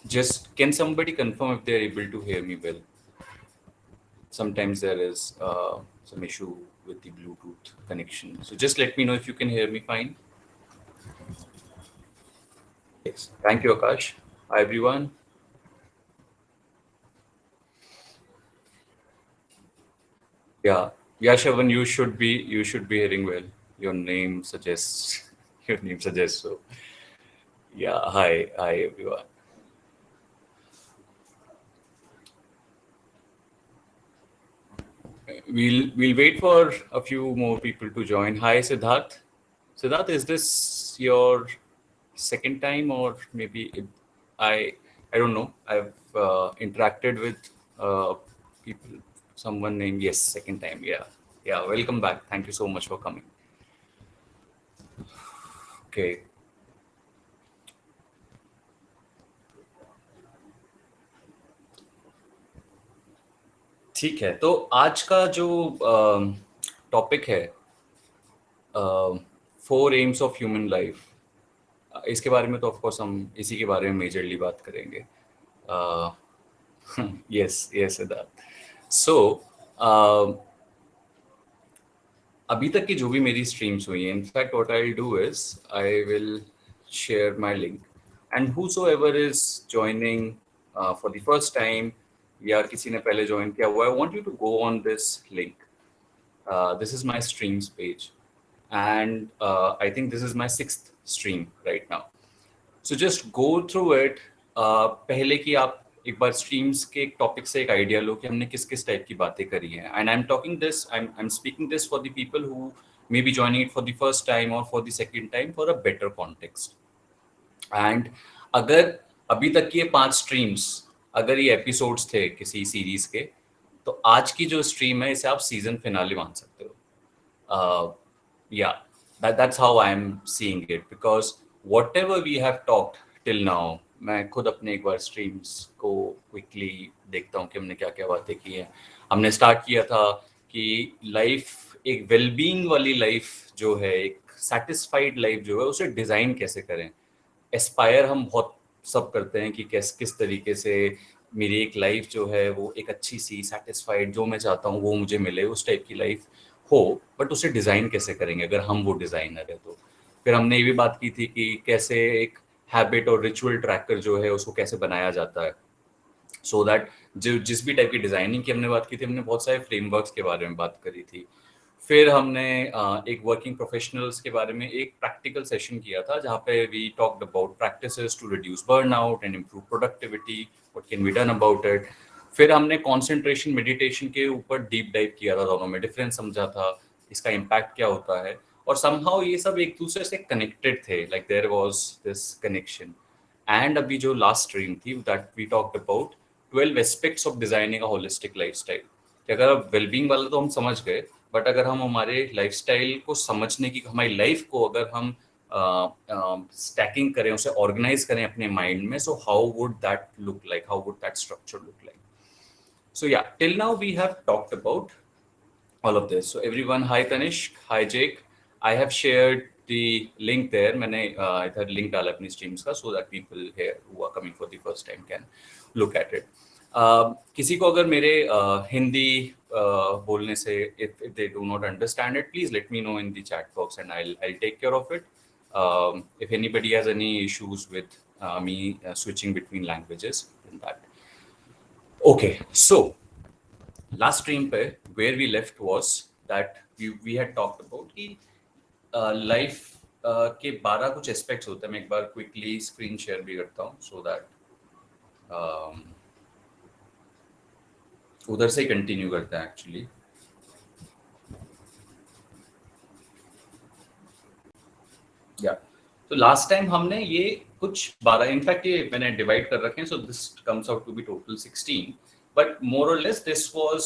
Just can somebody confirm if they're able to hear me well? Sometimes there is some issue with the Bluetooth connection. So just let me know if you can hear me fine. Yes. Thank you, Akash. Hi, everyone. Yeah. Yeah, Shavan, you should be hearing well. Your name suggests your name suggests so. Yeah. Hi, everyone. We'll wait for a few more people to join. Hi, Siddharth. Siddharth, is this your second time, or maybe I I don't know. I've interacted with uh, people. Someone named, yes, second time. Yeah, yeah. Welcome back. Thank you so much for coming. Okay, ठीक है. तो आज का जो topic है, four AIIMS of human life, इसके बारे में तो ऑफ कोर्स हम इसी के बारे में मेजरली बात करेंगे. Yes yes Siddharth. सो अभी तक की जो भी मेरी स्ट्रीम्स हुई हैं, in fact what I do is I will share my link, and whosoever is joining for the first time, या किसी ने पहले ज्वाइन किया हुआ, I want you to go on this link. This is my streams page, and I think this is my sixth stream right now. So just go through it. पहले कि आप एक बार स्ट्रीम्स के एक टॉपिक से एक आइडिया लो कि हमने किस किस टाइप की बातें करी हैं, and I am talking this, I am speaking this for the people who may be joining it for the first time और for the second time for a better context. And अगर अभी तक की ये 5 स्ट्रीम्स, अगर ये episodes थे किसी सीरीज के, तो आज की जो स्ट्रीम है इसे आप सीजन फिनाले मान सकते हो. Yeah, that's how I'm seeing it, because whatever we have talked till now, मैं खुद अपने एक बार स्ट्रीम्स को क्विकली देखता हूँ कि हमने क्या क्या बातें की हैं. हमने स्टार्ट किया था कि लाइफ, एक वेलबींग वाली लाइफ जो है, एक सेटिस्फाइड लाइफ जो है, उसे डिज़ाइन कैसे करें. एस्पायर हम बहुत सब करते हैं कि किस किस तरीके से मेरी एक लाइफ जो है वो एक अच्छी सी सेटिस्फाइड, जो मैं चाहता हूँ वो मुझे मिले, उस टाइप की लाइफ हो. बट उसे डिज़ाइन कैसे करेंगे अगर हम वो डिज़ाइनर है तो. फिर हमने ये भी बात की थी कि कैसे एक हैबिट और रिचुअल ट्रैकर जो है उसको कैसे बनाया जाता है, सो दैट जो जिस भी टाइप की डिज़ाइनिंग की हमने बात की थी, हमने बहुत सारे फ्रेमवर्क्स के बारे में बात करी थी. फिर हमने एक वर्किंग प्रोफेशनल्स के बारे में एक प्रैक्टिकल सेशन किया था, जहाँ पे we talked about practices to reduce burnout and improve productivity, what can be done about it. फिर हमने कंसंट्रेशन मेडिटेशन के ऊपर डीप डाइव किया था, दोनों में डिफरेंस समझा था, इसका इम्पैक्ट क्या होता है, और समहाउ ये सब एक दूसरे से कनेक्टेड थे, like there was this connection. And अभी जो लास्ट स्ट्रीम थी, that we talked about 12 aspects of designing a holistic lifestyle. कि अगर आप वेलबींग वाला तो हम समझ गए, बट अगर हम हमारे लाइफस्टाइल को समझने की, हमारी लाइफ को अगर हम स्टैकिंग करें, उसे ऑर्गेनाइज करें अपने माइंड में, so how would that look like, how would that structure look like. So yeah, till now we have talked about all of this. So everyone, hi Tanishk, hi Jake. I have shared the link there. मैंने इधर link डाला अपनी streams का, so that people here who are coming for the first time can look at it. किसी को अगर मेरे हिंदी बोलने से, if they do not understand it, please let me know in the chat box and I'll take care of it. If anybody has any issues with me switching between languages, then that. Okay, so last stream पे where we left was that we had talked about कि life के 12 कुछ aspects होते हैं. मैं एक बार quickly screen share भी करता हूँ, सो दैट उधर से ही कंटिन्यू करते हैं एक्चुअली. या तो लास्ट टाइम हमने ये कुछ 12, इनफैक्ट ये मैंने डिवाइड कर रखे हैं, so this comes out to be total 16, but more और less this was,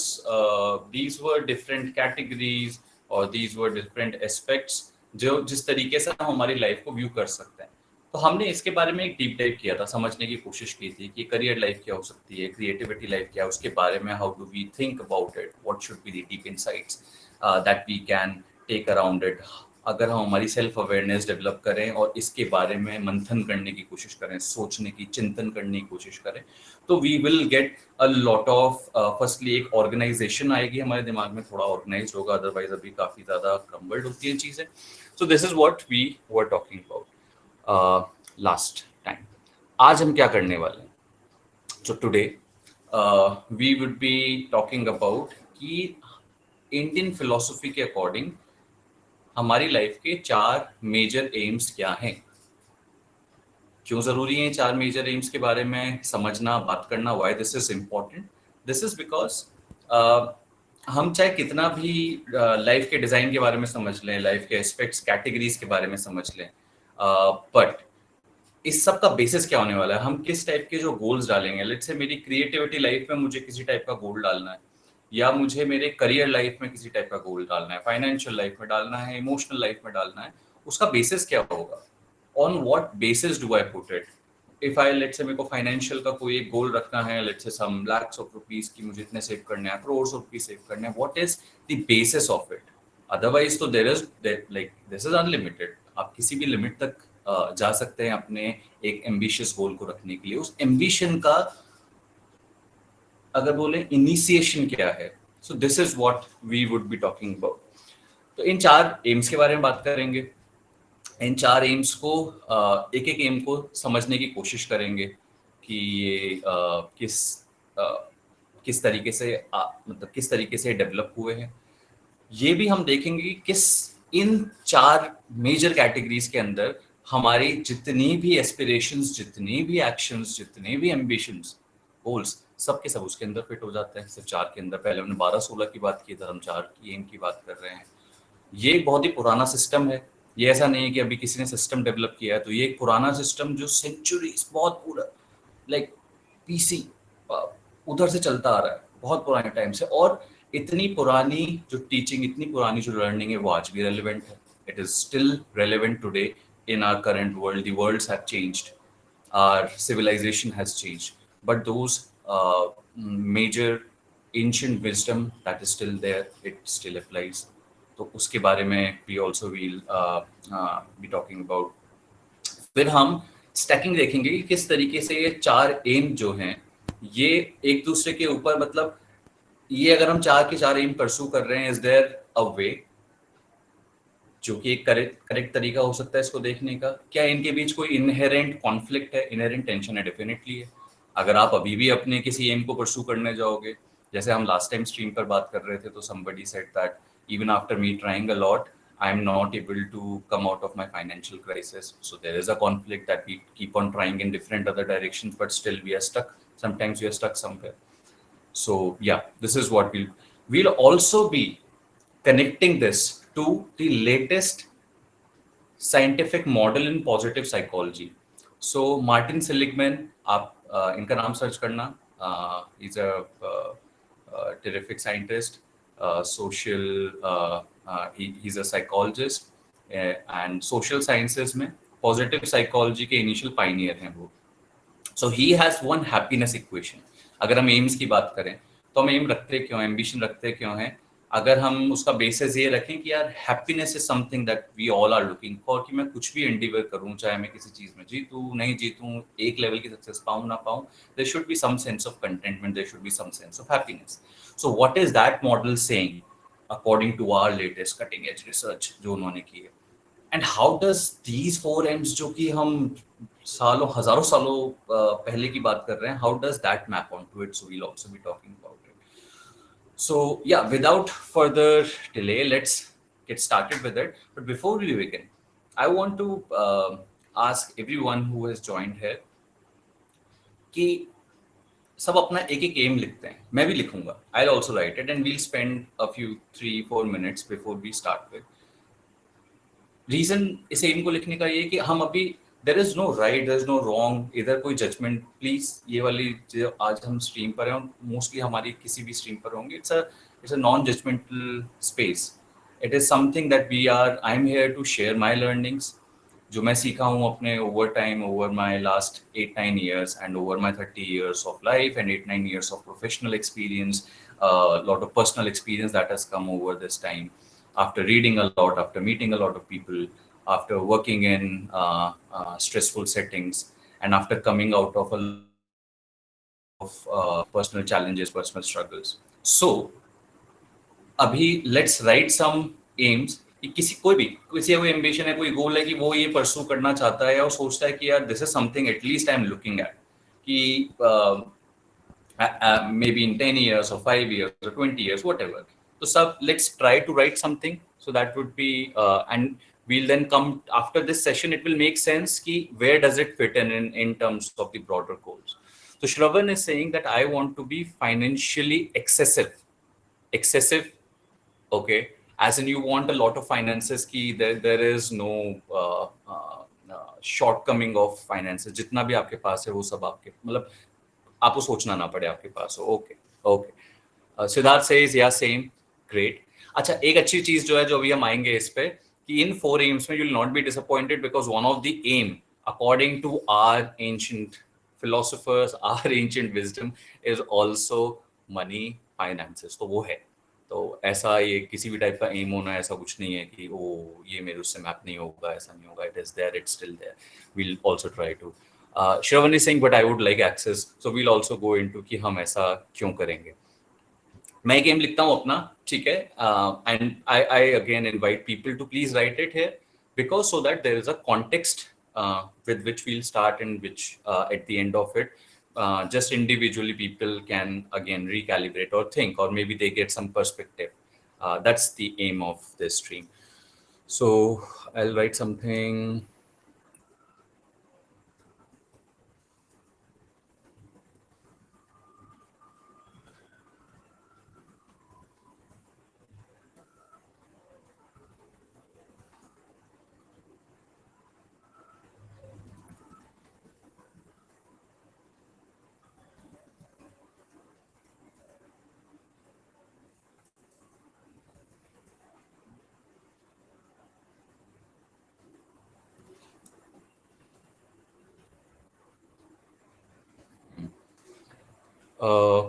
these were different categories और दीज वर डिफरेंट एस्पेक्ट्स जो जिस तरीके से हम हमारी लाइफ को व्यू कर सकते हैं. तो हमने इसके बारे में एक डीप डाइव किया था, समझने की कोशिश की थी कि करियर लाइफ क्या हो सकती है, क्रिएटिविटी लाइफ क्या है, उसके बारे में how do we think about it, what should be the deep insights that we can take around it, अगर हम हमारी सेल्फ अवेयरनेस डेवलप करें और इसके बारे में मंथन करने की कोशिश करें, सोचने की, चिंतन करने की कोशिश करें, तो we will get a lot of, firstly एक ऑर्गेनाइजेशन आएगी हमारे दिमाग में, थोड़ा ऑर्गेनाइज होगा, अदरवाइज अभी काफी ज्यादा क्रम्बल्ड होती हैं चीजें. So this is what we were talking about last time. आज हम क्या करने वाले हैं? So today we would be talking about कि इंडियन फिलोसफी के अकॉर्डिंग हमारी लाइफ के 4 मेजर एम्स क्या हैं. क्यों जरूरी है 4 मेजर एम्स के बारे में समझना, बात करना? Why this is important? This is because हम चाहे कितना भी लाइफ के डिजाइन के बारे में समझ लें, लाइफ के एस्पेक्ट्स, कैटेगरीज के बारे में समझ लें, बट इस सब का बेसिस क्या होने वाला है? हम किस टाइप के जो गोल्स डालेंगे. लेट्स से मेरी क्रिएटिविटी लाइफ में मुझे किसी टाइप का गोल डालना है, या मुझे मेरे करियर लाइफ में किसी टाइप का गोल डालना है, फाइनेंशियल लाइफ में डालना है, इमोशनल लाइफ में डालना है. उसका बेसिस क्या होगा? On what basis do I put it? If I, let's say मेरे को फाइनेंशियल का कोई एक गोल रखना है, let's say some lakhs of rupees की मुझे इतने सेव करने हैं, करोड़ ऑफ रुपीस सेव करने हैं, what is the basis of it? Otherwise तो there is like this is unlimited. आप किसी भी लिमिट तक जा सकते हैं अपने एक एम्बिशियस गोल को रखने के लिए. उस एम्बिशन का अगर बोले इनिशिएशन क्या है? So this is what we would be talking about. तो इन 4 एम्स के बारे में बात करेंगे. इन 4 एम्स को, एक एक एम को समझने की कोशिश करेंगे कि ये किस तरीके से मतलब किस तरीके से डेवलप हुए हैं. ये भी हम देखेंगे कि किस इन 4 मेजर कैटेगरीज के अंदर हमारी जितनी भी एस्पिरेशंस, जितनी भी एक्शंस, जितने भी एम्बिशंस, गोल्स, सब के सब उसके अंदर फिट हो जाते हैं. सिर्फ 4 के अंदर. पहले हमने 12-16 की बात की था, हम 4 की एम की बात कर रहे हैं. ये एक बहुत ही पुराना सिस्टम है. ये ऐसा नहीं है कि अभी किसी ने सिस्टम डेवलप किया है. तो ये एक पुराना सिस्टम जो सेंचुरीज, बहुत पूरा लाइक पीसी उधर से चलता आ रहा है बहुत पुराने टाइम से. और इतनी पुरानी जो टीचिंग, इतनी पुरानी जो लर्निंग है, वो आज भी रेलिवेंट है. It is still relevant today in our current world. The worlds have changed, our civilization has changed, but those major ancient wisdom that is still there, it still applies. तो उसके बारे में we also will be talking about. फिर हम stacking देखेंगे कि किस तरीके से ये 4 एम जो हैं ये एक दूसरे के ऊपर, मतलब ये अगर हम 4 के 4 एम परसू कर रहे हैं, इज देयर अ वे जो कि एक करेक्ट तरीका हो सकता है इसको देखने का? क्या इनके बीच कोई इनहेरेंट कॉन्फ्लिक्ट है, इनहेरेंट टेंशन है? डेफिनेटली है. अगर आप अभी भी अपने किसी एम को परसू करने जाओगे, जैसे हम लास्ट टाइम स्ट्रीम पर बात कर रहे थे, तो somebody said that even after me trying a lot, I am not able to come out of my financial crisis. So there is a conflict that we keep on trying in different other directions, but still we are stuck. Sometimes we are stuck somewhere. So yeah, this is what we'll also be connecting this to the latest scientific model in positive psychology. So Martin Seligman, आप इनका नाम search करना. He's a terrific scientist, he's a psychologist, and social sciences में positive psychology के initial pioneer हैं वो. So he has one happiness equation. अगर हम एम्स की बात करें तो हम एम रखते क्यों, एम्बिशन रखते क्यों हैं? अगर हम उसका बेसिस ये रखें कि यार happiness is something that we all are looking for, कि मैं कुछ भी एंडिवर करूं, चाहे मैं किसी चीज में जीतूं, नहीं जीतूं, एक लेवल की सक्सेस पाऊं ना पाऊं, there should be some sense of contentment, there should be some sense of happiness. So what is that model saying according to our latest cutting edge research जो उन्होंने की है? And how does these 4 aims जो कि हम सालों, हजारों सालों पहले की बात कर रहे हैं, how does that map on to it? So we'll also be talking about it. So yeah, without further delay, let's get started with it. But before we begin, I want to ask everyone who has joined here कि सब अपना एक एक M लिखते हैं. मैं भी लिखूंगा. I'll also write it, and we'll spend a few 3-4 minutes before we start with. Reason इस एम को लिखने का ये कि हम अभी, there is no right, there is no wrong, इधर कोई जजमेंट. प्लीज ये वाली जो आज हम स्ट्रीम पर हैं, मोस्टली हमारी किसी भी स्ट्रीम पर होंगे, it's a non judgmental space. It is something that we are, I am here to share my learnings, जो मैं सीखा हूँ अपने over time, over my last 8-9 years and over my 30 years of life and 8-9 years of professional experience, lot of personal experience that has come over this time. after reading a lot, after meeting a lot of people, after working in stressful settings, and after coming out of a lot of personal challenges, personal struggles. So अभी let's write some AIIMS कि किसी कोई ambition है, कोई गोल है कि वो ये परसू करना चाहता है और सोचता है कि यार this is something at least I am looking at कि maybe in 10 years or 5 years or 20 years, whatever. So let's try to write something. So that would be, and we'll then come after this session, it will make sense ki where does it fit in terms of the broader goals. So Shravan is saying that I want to be financially excessive. Okay, as in you want a lot of finances ki there is no shortcoming of finances, जितना भी आपके पास है वो सब आपके मतलब आपको सोचना ना पड़े आपके पास हो. Okay okay. Siddharth says yeah same. Great. अच्छा, एक अच्छी चीज जो है जो अभी हम आएंगे इस पे कि इन 4 एम्स में you will not be disappointed because one of the aim according to our ancient philosophers, our ancient wisdom is also money, finances. तो वो है. तो ऐसा ये किसी भी टाइप का एम होना ऐसा कुछ नहीं है कि ओ ये मेरे उससे मैप नहीं होगा, ऐसा नहीं होगा. It is there, it's still there. We'll also try to. Shravan is saying, but I would like access. So we'll also go into कि हम ऐसा क्यों करेंगे. मैं गेम लिखता हूँ अपना, ठीक है. And I again invite people to please write it here because so that there is a context with which we'll start and which at the end of it, just individually people can again recalibrate or think, or maybe they get some perspective. That's the aim of this stream. So I'll write something.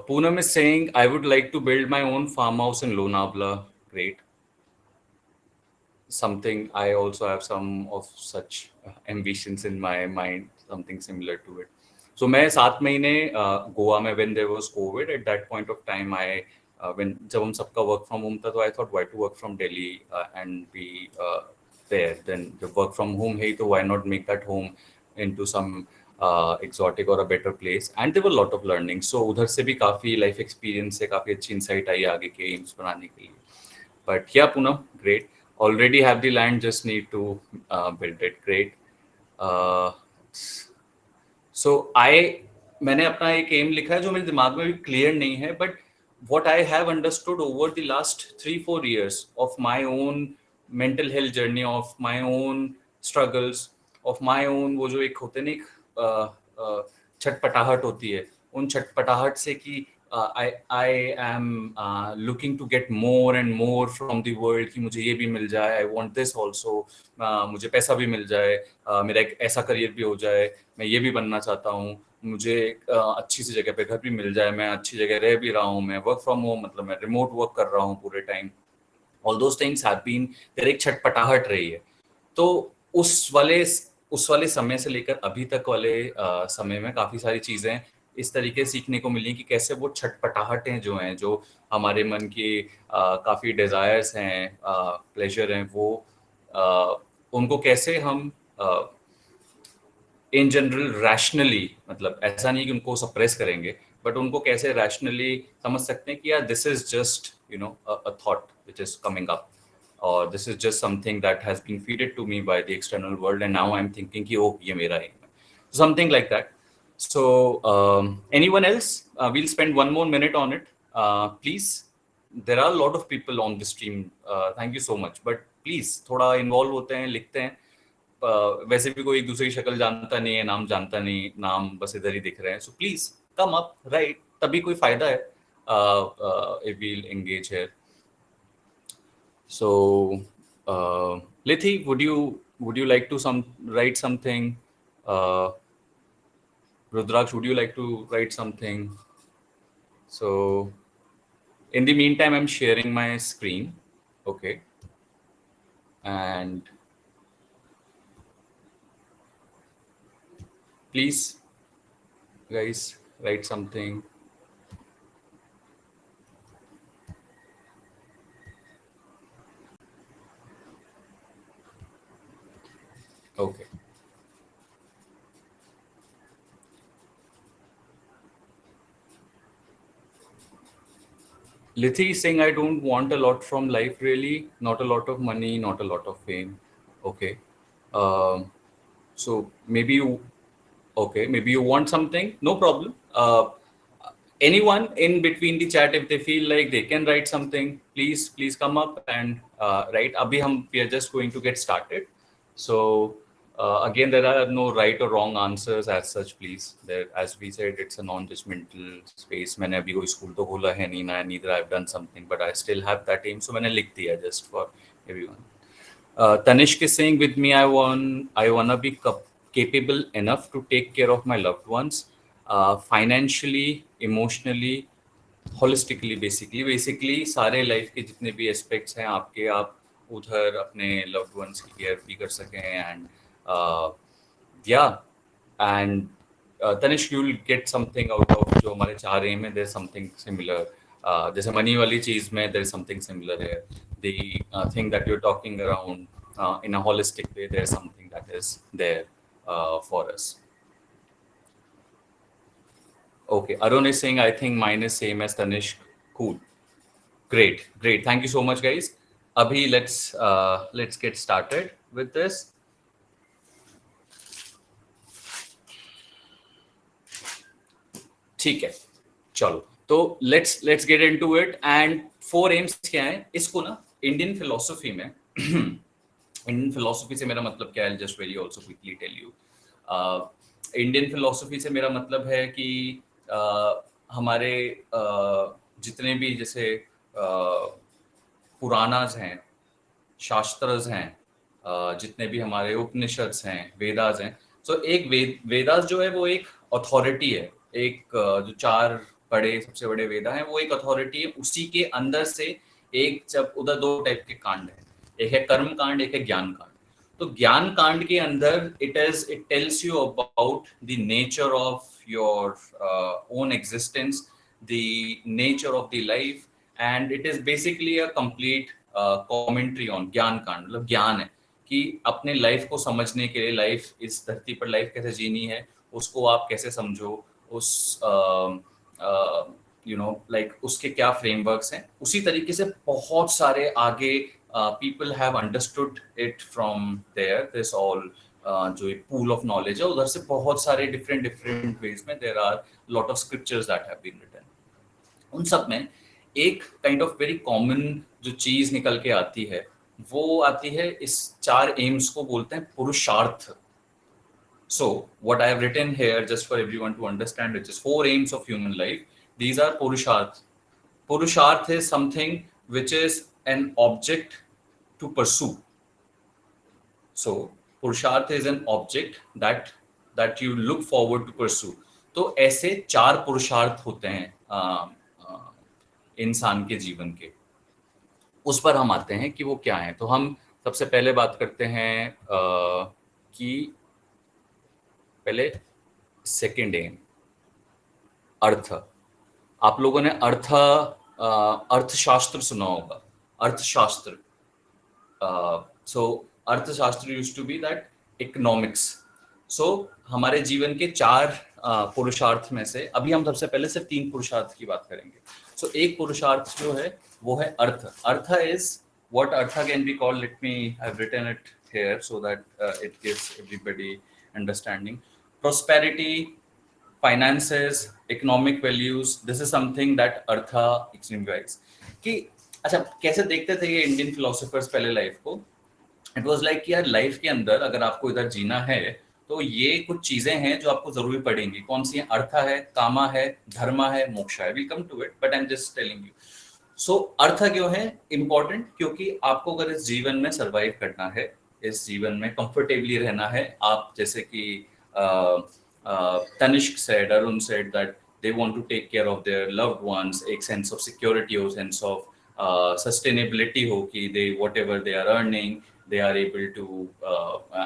Poonam is saying, I would like to build my own farmhouse in Lonavala. Great. Something I also have some of such ambitions in my mind, something similar to it. So मैं 7 महीने गोवा में when there was COVID at that point of time when जब हम सबका work from home था तो I thought why to work from Delhi and be there. Then the work from home है तो why not make that home into some exotic or a better place. And there were a lot of learning. So उधर से भी काफी life experience से काफी अच्छी insight आई आगे के aims बनाने के लिए. But yeah, Poonam, great. Already have the land, just need to build it. Great. Uh, so मैंने अपना एक एम लिखा है जो मेरे दिमाग में भी क्लियर नहीं है, but what I have understood over the last 3-4 years of my own mental health journey, of my own struggles, of my own वो जो एक होते ना एक छटपटाहट होती है, उन छटपटाहट से कि I am looking to get more and more from the world कि मुझे ये भी मिल जाए, I want this also, मुझे पैसा भी मिल जाए, मेरा एक ऐसा करियर भी हो जाए, मैं ये भी बनना चाहता हूँ, मुझे अच्छी सी जगह पे घर भी मिल जाए, मैं अच्छी जगह रह भी रहा हूँ, मैं वर्क फ्रॉम होम मतलब मैं रिमोट वर्क कर रहा हूँ पूरे time. All those things have been, तेरे एक छटपटाहट रही है. तो उस वाले समय से लेकर अभी तक वाले समय में काफी सारी चीजें इस तरीके सीखने को मिली कि कैसे वो छटपटाहटें जो हैं, जो हमारे मन की काफी डिजायर्स हैं, प्लेजर हैं, वो उनको कैसे हम इन जनरल रैशनली, मतलब ऐसा नहीं कि उनको सप्रेस करेंगे, बट उनको कैसे रैशनली समझ सकते हैं कि यार this is just you know a thought which is coming up, और this is just something that has been feeded to me by the external world and now I am thinking कि oh ये मेरा aim है, something like that. So, anyone else? We'll spend one more minute on it. Please, there are a lot of people on the stream. Thank you so much. But please, थोड़ा involve होते हैं, लिखते हैं. वैसे भी कोई एक दूसरे की शक्ल जानता नहीं है, नाम जानता नहीं, नाम बस इधर ही दिख रहे हैं. So please come up, right? तभी कोई फायदा है. If we'll engage here. So, Lithi, would you like to write something? Rudraksh, would you like to write something? So, in the meantime, I'm sharing my screen. Okay. And please, guys, write something. Okay. Lithi is saying, I don't want a lot from life, really. Not a lot of money, not a lot of fame. Okay. Um, so maybe you, okay, maybe you want something. No problem. Anyone in between the chat, if they feel like they can write something, please come up and write. Abhi we are just going to get started. So again, there are no right or wrong answers as such. Please, there, as we said, it's a non-judgmental space. मैंने अभी कोई school तो खोला है नहीं ना, neither I've done something, but I still have that aim. So मैंने लिख दिया just for everyone. Tanishk is saying with me, I wanna be capable enough to take care of my loved ones, financially, emotionally, holistically basically सारे life के जितने भी aspects हैं आपके, आप उधर अपने लव्ड वंस की केयर भी कर सकें. एंड या and Tanishq, you will get something out of जो हमारे चार एम है. There something similar. जैसे मनी वाली चीज में देयर समथिंग सिमिलर है. The thing that you are talking around in a holistic way, there something that is there for us. Okay, Arun is saying, I think mine is same as Tanishk. Cool. Great, great. Thank you so much, guys. Abhi, let's get started with this. ठीक है, चलो तो let's get into it. And 4 aims क्या है इसको ना Indian philosophy में. Indian philosophy से मेरा मतलब क्या है, just very also quickly tell you. Indian philosophy से मेरा मतलब है कि हमारे जितने भी जैसे पुराणास हैं, शास्त्रज हैं, जितने भी हमारे उपनिषद्स हैं, वेदास हैं. सो एक वेदास जो है वो एक अथॉरिटी है. एक जो 4 बड़े सबसे बड़े वेदा हैं वो एक अथॉरिटी है. उसी के अंदर से एक, जब उधर 2 टाइप के कांड हैं, एक है कर्म कांड, एक है ज्ञान कांड. तो ज्ञान कांड के अंदर it tells you about the nature of your own existence, the nature of the life, and it is basically a complete commentary on ज्ञान कांड. मतलब ज्ञान है कि अपने लाइफ को समझने के लिए, लाइफ इस धरती पर लाइफ कैसे जीनी है उसको आप कैसे समझो, उस लाइक उसके क्या फ्रेमवर्क्स हैं. उसी तरीके से बहुत सारे आगे people have understood it from there. This all जो एक pool of knowledge है, उधर से बहुत सारे different ways में there are lot of scriptures that have been written. उन सब में एक kind of very common जो चीज निकल के आती है वो आती है, इस 4 aims को बोलते हैं पुरुषार्थ. So what I have written here, just for everyone to understand, which is 4 aims of human life. These are purusharth. Purusharth is something which is an object to pursue. So purusharth is an object that you look forward to pursue. तो ऐसे 4 पुरुषार्थ होते हैं इंसान के जीवन के. उस पर हम आते हैं कि वो क्या है. तो हम सबसे पहले बात करते हैं कि पहले सेकेंड एम, अर्थ. आप लोगों ने अर्थशास्त्र सुना होगा. अर्थशास्त्र. सो अर्थशास्त्र used to be that economics. So हमारे जीवन के 4 पुरुषार्थ में से अभी हम सबसे पहले सिर्फ 3 पुरुषार्थ की बात करेंगे. सो एक पुरुषार्थ जो है वो है अर्थ. अर्थ is what artha can be called. Let me, I've written it here so that it gives everybody understanding. Prosperity, finances, economic values, this is something that artha signifies. कि अच्छा कैसे देखते थे ये इंडियन फिलोसोफर्स पहले लाइफ को. It was like कि यार लाइफ के अंदर अगर आपको इधर जीना है तो ये कुछ चीजें हैं जो आपको जरूरी पड़ेंगी. कौन सी हैं? अर्थ है, कामा है, धर्मा है, मोक्ष है. Will come to it but I am just telling you. So अर्थ क्यों है इंपॉर्टेंट? क्योंकि आपको अगर इस जीवन में सरवाइव करना है, इस जीवन में कंफर्टेबली रहना है, आप जैसे कि Tanishq said, Arun said that they want to take care of their loved ones, एक sense of security हो, sense of sustainability हो कि they whatever they are earning they are able to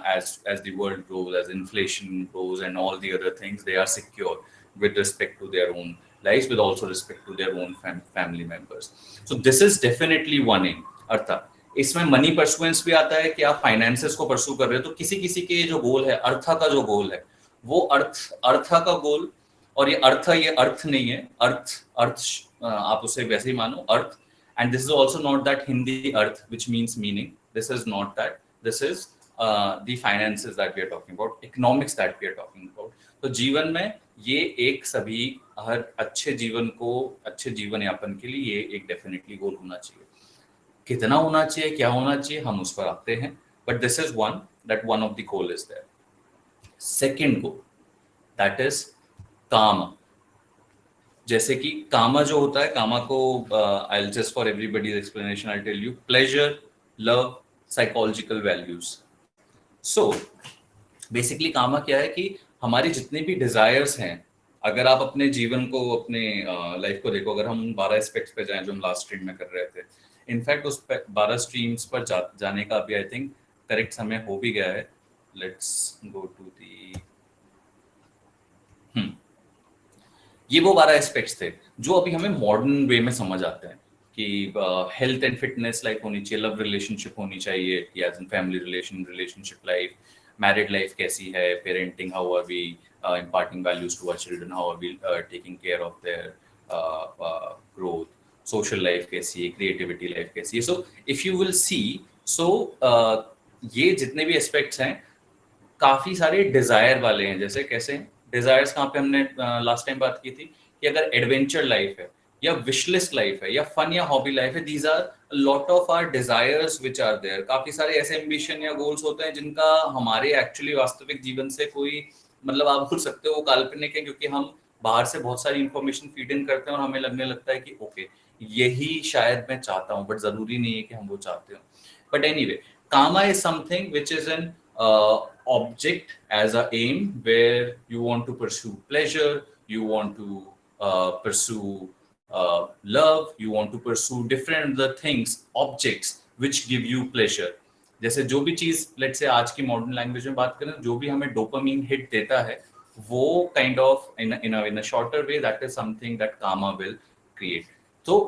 as the world grows, as inflation grows and all the other things, they are secure with respect to their own lives, with also respect to their own family members. So this is definitely one aim, अर्थ। इसमें money pursuance भी आता है कि आप finances को परसू कर रहे हो, तो किसी किसी के जो गोल है, अर्थ का जो गोल है, वो अर्थ का गोल, और ये अर्थ नहीं है, अर्थ अर्थ आप उसे वैसे ही मानो, अर्थ। And this is also not that Hindi अर्थ which means meaning, this is not that, this is the finances that we are talking about, economics that we are talking about. तो जीवन में ये एक सभी हर अच्छे जीवन यापन के लिए ये एक डेफिनेटली गोल होना चाहिए। कितना होना चाहिए, क्या होना चाहिए, हम उस पर आते हैं, but this is one of the goal is there. Second goal that is काम। जैसे कि कामा जो होता है, कामा को I will just for everybody's explanation I tell you, pleasure, love, psychological values. So basically कामा क्या है कि हमारे जितने भी डिजायर्स हैं, अगर आप अपने जीवन को, अपने लाइफ को देखो, अगर हम 12 एस्पेक्ट्स पे जाएं जो हम लास्ट स्ट्रीम में कर रहे थे, इनफैक्ट उस 12 स्ट्रीम्स पर जाने का अभी आई थिंक करेक्ट समय हो भी गया है। लेट्स गो टू दी, ये वो 12 एस्पेक्ट्स थे जो अभी हमें मॉडर्न वे में समझ आते हैं कि हेल्थ एंड फिटनेस लाइफ होनी चाहिए, लव रिलेशनशिप होनी चाहिए, as in family relationship life, married life कैसी है, parenting, how are we imparting values to our children, how are we taking care of their growth, social life कैसी है, creativity life कैसी है। So if you will see, so ये जितने भी aspects हैं काफी सारे डिजायर वाले हैं। जैसे कैसे डिजायर्स, कहाँ पे हमने लास्ट टाइम बात की थी कि अगर एडवेंचर लाइफ है या विशलिस्ट लाइफ है या फन या हॉबी लाइफ है, these are lot of our desires which are there. काफी सारे ऐसे एम्बिशन या गोल्स होते हैं जिनका हमारे एक्चुअली वास्तविक जीवन से कोई मतलब, आप भूल सकते हो वो काल्पनिक है, क्योंकि हम बाहर से बहुत सारी इंफॉर्मेशन फीड इन करते हैं और हमें लगने लगता है कि ओके यही शायद मैं चाहता हूँ, बट जरूरी नहीं है कि हम वो चाहते हो। But anyway, karma is something which is an object as a aim where you want to pursue pleasure, you want to pursue love, you want to pursue different other things, objects which give you pleasure। जैसे जो भी चीज, let's say आज की modern language में बात करें, जो भी हमें डोपामीन हिट देता है, वो kind of in a shorter way that is something that karma will create. तो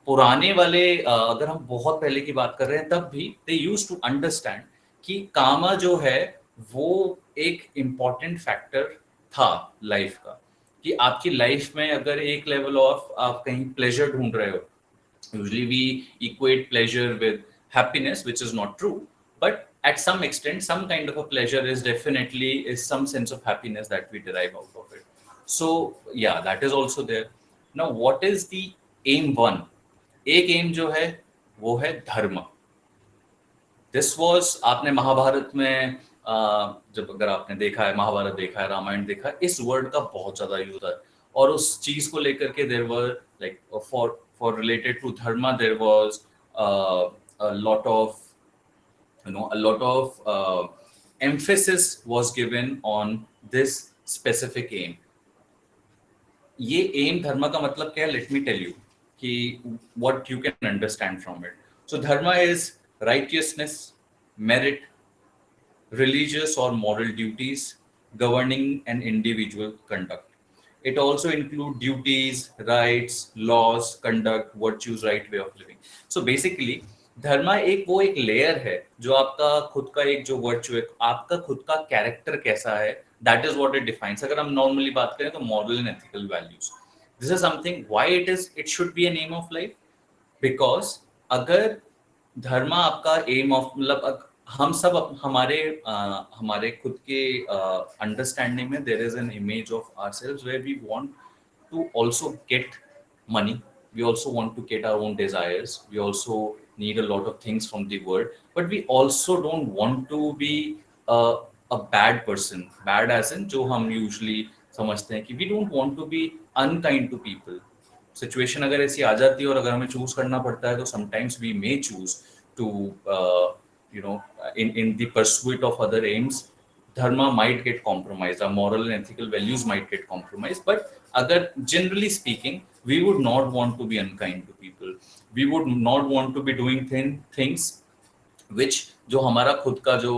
पुराने वाले अगर हम बहुत पहले की बात कर रहे हैं, तब भी दे यूज्ड टू अंडरस्टैंड कि कामा जो है वो एक इम्पॉर्टेंट फैक्टर था लाइफ का, कि आपकी लाइफ में अगर एक लेवल ऑफ आप कहीं प्लेजर ढूंढ रहे हो, usually we equate pleasure with happiness which is not true, but at some extent some kind of a pleasure is definitely is some sense of happiness that we derive out of it. So yeah, that is also there. Now what is the aim one? एक M जो है वो है धर्म। This was, आपने महाभारत में जब अगर आपने देखा है, महाभारत देखा है, रामायण देखा है, इस वर्ड का बहुत ज्यादा यूज है, और उस चीज को लेकर के there were like for related to धर्म there was a lot of emphasis was given on this specific aim। ये एम धर्म का मतलब क्या है, लेट मी टेल यू कि what you can understand from it. So dharma is righteousness, merit, religious or moral duties governing an individual conduct. It also includes duties, rights, laws, conduct, virtues, right way of living. So basically धर्मा वो एक layer है जो आपका खुद का एक जो virtue है, आपका खुद का कैरेक्टर कैसा है, that is what it defines. अगर हम नॉर्मली बात करें तो moral and ethical values, this is something why it should be an aim of life, because अगर धर्म आपका एम ऑफ, मतलब हम सब हमारे खुद के अंडरस्टैंडिंग में there is an image of ourselves where we want to also get money, we also want to get our own desires, we also need a lot of things from the world, but we also don't want to be a bad person, bad as in जो हम usually समझते हैं कि we don't want to be unkind to people। Situation अगर ऐसी आ जाती है और अगर हमें चूज करना पड़ता है, तो sometimes we may choose to in the pursuit of other aims, dharma might get compromised, our moral and ethical values might get compromised, but agar generally speaking we would not want to be unkind to people, we would not want to be doing things विच जो हमारा खुद का जो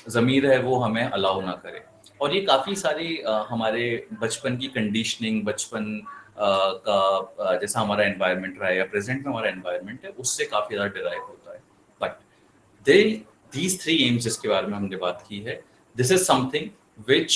ज़मीर है वो हमें allow ना करे। और ये काफ़ी सारी हमारे बचपन की कंडीशनिंग, बचपन का जैसा हमारा एनवायरनमेंट रहा है या प्रेजेंट में हमारा एनवायरनमेंट है, उससे काफ़ी ज़्यादा डिराइव होता है। But they these three aims जिसके बारे में हमने बात की है, this is something which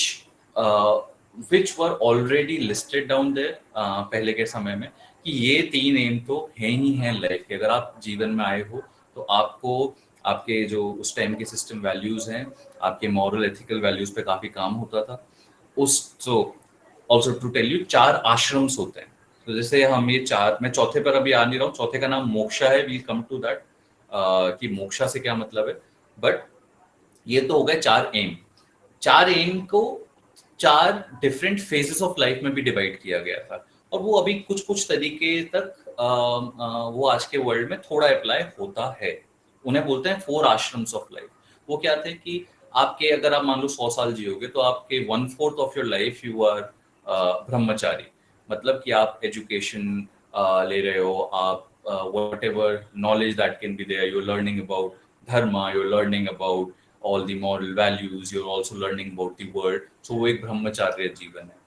which were already listed down there पहले के समय में, कि ये 3 एम तो हैं ही हैं लाइफ के। अगर आप जीवन में आए हो तो आपको आपके जो उस टाइम के सिस्टम वैल्यूज हैं, आपके मॉरल एथिकल वैल्यूज पे काफी काम होता था। उस so also to tell you 4 ashrams होते हैं। तो जैसे हम ये 4, मैं चौथे पर अभी आ नहीं रहा हूँ, चौथे का नाम मोक्षा है, वील कम टू दैट कि मोक्षा से क्या मतलब है। बट ये तो हो गए 4 एम। 4 एम को 4 डिफरेंट फेजेस ऑफ लाइफ में भी डिवाइड किया गया था, और वो अभी कुछ कुछ तरीके तक वो आज के वर्ल्ड में थोड़ा अप्लाई होता है। उन्हें बोलते हैं 4 आश्रम्स ऑफ लाइफ। वो क्या थे कि आपके, अगर आप मान लो 100 साल जियोगे तो आपके 1/4 of your life you are brahmachari. मतलब कि आप एजुकेशन ले रहे हो, आप whatever knowledge that can be there, you're learning about dharma, you're learning about all the moral values, you're also learning about the world, so वो एक ब्रह्मचार्य जीवन है।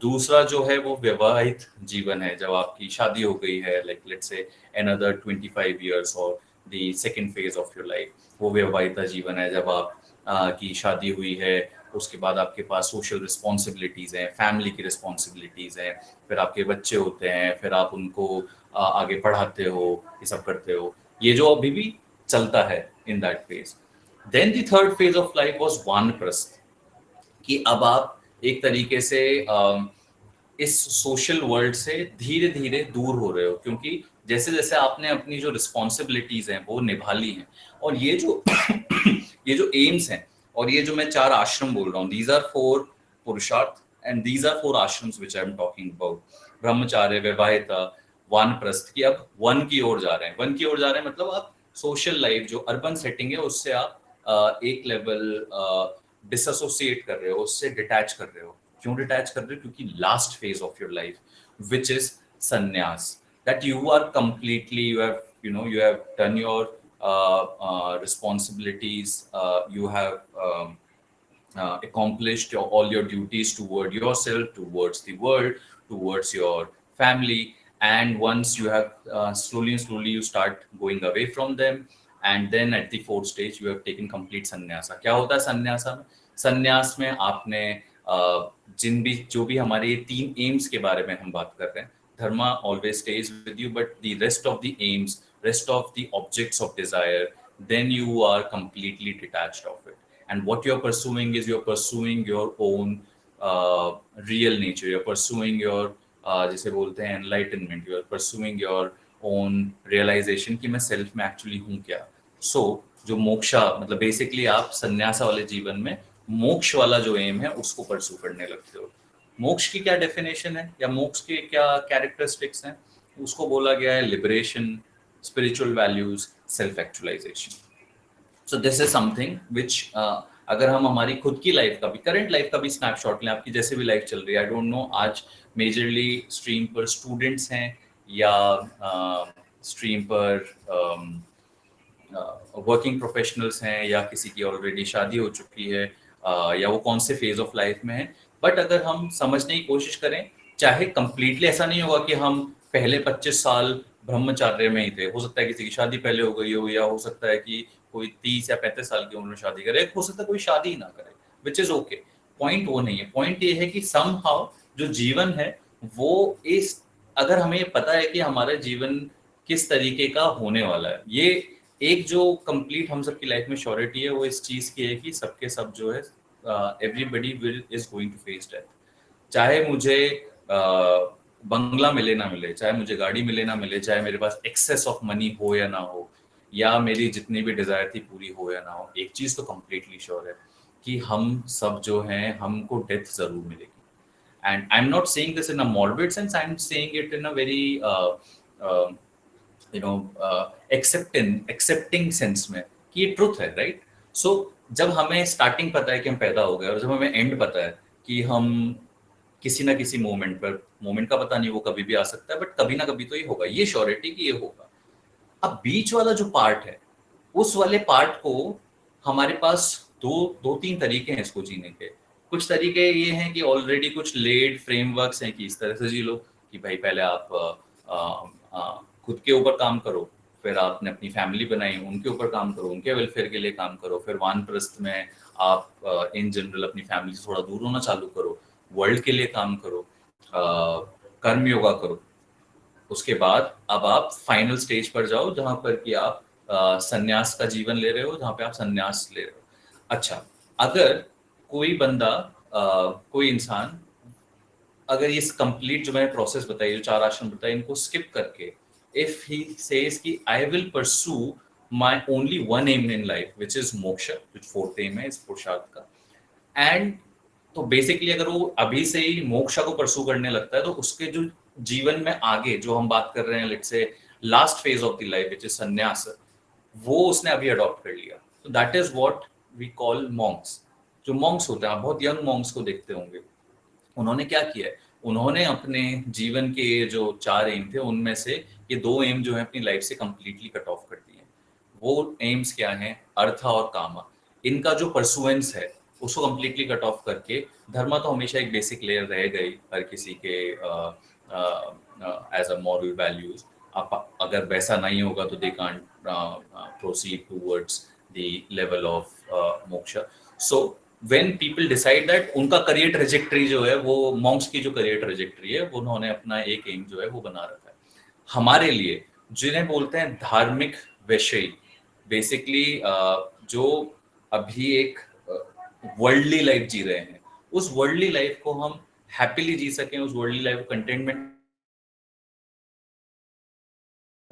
दूसरा जो है वो विवाहित जीवन है, जब आपकी शादी हो गई है, like let's say another 25 years और the second phase of your life, वो विवाहित जीवन है जब आप की शादी हुई है, उसके बाद आपके पास सोशल रिस्पॉन्सिबिलिटीज़ हैं, फैमिली की रिस्पॉन्सिबिलिटीज़ हैं, फिर आपके बच्चे होते हैं, फिर आप उनको आगे पढ़ाते हो, ये सब करते हो। ये जो अभी भी चलता है in that phase. Then the third phase of life was vanaprastha, कि अब आप एक तरीके से इस सोशल वर्ल्ड से धीरे धीरे दूर हो रहे हो, क्योंकि जैसे जैसे आपने अपनी जो रिस्पॉन्सिबिलिटीज हैं वो निभा ली हैं, और ये जो ये जो एम्स हैं, और ये जो मैं 4 आश्रम बोल रहा हूँ, दीज आर 4 पुरुषार्थ and these are 4 ashrams which I am talking about. ब्रह्मचार्य, वैवाहिता, वानप्रस्थ, की अब वन की ओर जा रहे हैं। वन की ओर जा रहे हैं मतलब आप सोशल लाइफ जो अर्बन सेटिंग है उससे आप एक लेवल डिसएसोसिएट कर रहे हो, उससे डिटैच कर रहे हो। क्यों डिटैच कर रहे हो? क्योंकि last phase of your life which is संन्यास, that you are completely, you have done your responsibilities, you have accomplished all your duties toward yourself, towards the world, towards your family, and once you have slowly and slowly you start going away from them, and then at the fourth stage you have taken complete sannyasa। क्या होता है संन्यासा में? संन्यास में आपने जिन भी जो भी हमारे ये 3 एम्स के बारे में हम बात कर रहे हैं, dharma always stays with you, but the rest of the aims, rest of the objects of desire, then you are completely detached of it, and what you're pursuing is you're pursuing your own real nature, you're pursuing your जैसे बोलते हैं enlightenment, you're pursuing your own realization कि मैं self में actually हूँ क्या। सो जो मोक्षा, मतलब बेसिकली आप संन्यासा वाले जीवन में मोक्ष वाला जो एम है उसको परस्यू करने लगते हो। मोक्ष की क्या डेफिनेशन है या मोक्ष के क्या कैरेक्टरिस्टिक्स हैं? उसको बोला गया है liberation, spiritual values, self actualization. So this is something which अगर हम हमारी खुद की लाइफ का भी, करंट लाइफ का भी स्नैपशॉट लें, आपकी जैसे भी लाइफ चल रही है, आई डोंट नो आज मेजरली स्ट्रीम पर स्टूडेंट्स हैं या स्ट्रीम पर वर्किंग प्रोफेशनल्स हैं या किसी की ऑलरेडी शादी हो चुकी है, या वो कौन से फेज ऑफ लाइफ में है। बट अगर हम समझने की कोशिश करें, चाहे कंप्लीटली ऐसा नहीं होगा कि हम पहले 25 साल ब्रह्मचार्य में ही थे, हो सकता है किसी की शादी पहले हो गई हो, या हो सकता है कि कोई 30 या 35 साल की उम्र में शादी करे, हो सकता है कोई शादी ही ना करे, विच इज ओके। पॉइंट वो नहीं है, पॉइंट ये है कि समहाउ जो जीवन है वो इस, अगर हमें ये पता है कि हमारा जीवन किस तरीके का होने वाला है, ये एक जो कंप्लीट हम सबकी लाइफ में श्योरिटी है वो इस चीज की है कि सबके सब जो है everybody will is going to face death. चाहे मुझे बंगला मिले ना मिले, चाहे मुझे गाड़ी मिले ना मिले, चाहे मेरे पास एक्सेस ऑफ मनी हो या ना हो, या मेरी जितनी भी डिजायर थी पूरी हो या ना हो, एक चीज तो कंप्लीटली श्योर है कि हम सब जो हैं हमको डेथ जरूर मिलेगी। And I am not saying this in a morbid sense, I am saying it in a very accepting sense में कि ये ट्रुथ है, राइट। सो जब हमें स्टार्टिंग पता है कि हम पैदा हो गए, और जब हमें एंड पता है कि हम किसी ना किसी मोमेंट पर, मोमेंट का पता नहीं वो कभी भी आ सकता है, बट कभी ना कभी तो ये होगा, ये श्योरिटी कि ये होगा। अब बीच वाला जो पार्ट है उस वाले पार्ट को हमारे पास दो दो तीन तरीके हैं इसको जीने के। कुछ तरीके ये हैं कि ऑलरेडी कुछ लेड फ्रेमवर्क्स हैं कि इस तरह से जी लो कि भाई पहले आप खुद के ऊपर काम करो, फिर आपने अपनी फैमिली बनाई, उनके ऊपर काम करो, उनके वेलफेयर के लिए काम करो, फिर वानप्रस्थ में आप इन जनरल अपनी फैमिली से थोड़ा दूर होना चालू करो, वर्ल्ड के लिए काम करो, कर्म योगा करो। उसके बाद अब आप फाइनल स्टेज पर जाओ जहां पर कि आप संन्यास का जीवन ले रहे हो, जहां पे आप संन्यास ले रहे हो। अच्छा, अगर कोई बंदा कोई इंसान अगर ये कंप्लीट जो मैंने प्रोसेस बताई, जो 4 आश्रम बताए, इनको स्किप करके इफ ही सेज कि I will pursue my only one aim in life which is moksha, जो फोर्थ एम है इस पुरुषार्थ का, एंड तो बेसिकली अगर वो अभी से ही मोक्ष को परसू करने लगता है तो उसके जो जीवन में आगे जो हम बात कर रहे हैं, let's say last phase of the life which is sannyas, वो उसने अभी अडॉप्ट कर लिया। तो that is what we call monks. जो मॉन्क्स होते हैं, आप बहुत यंग मॉन्क्स को देखते होंगे, उन्होंने क्या किया है, उन्होंने अपने जीवन के जो 4 एम थे उनमें से ये 2 एम जो है अपनी लाइफ से कंप्लीटली कट ऑफ कर दिए। वो एम्स क्या हैं? अर्थ और कामा। इनका जो परसुएंस है उसको कंप्लीटली कट ऑफ करके धर्म तो हमेशा एक बेसिक लेयर रह गई हर किसी के एज अ मॉरल वैल्यूज। आप अगर वैसा नहीं होगा तो they can't proceed towards the level of मोक्ष। So when people decide that उनका करियर ट्रेजेक्टरी जो है वो मॉन्क्स की जो करियर ट्रेजेक्टरी है वो उन्होंने अपना एक एम जो है वो बना रखा है। हमारे लिए जिन्हें बोलते हैं धार्मिक वैषयी, बेसिकली जो अभी एक वर्ल्डली लाइफ जी रहे हैं, उस वर्ल्डली लाइफ को हम हैप्पीली जी सकें, उस वर्ल्डली लाइफ को कंटेनमेंट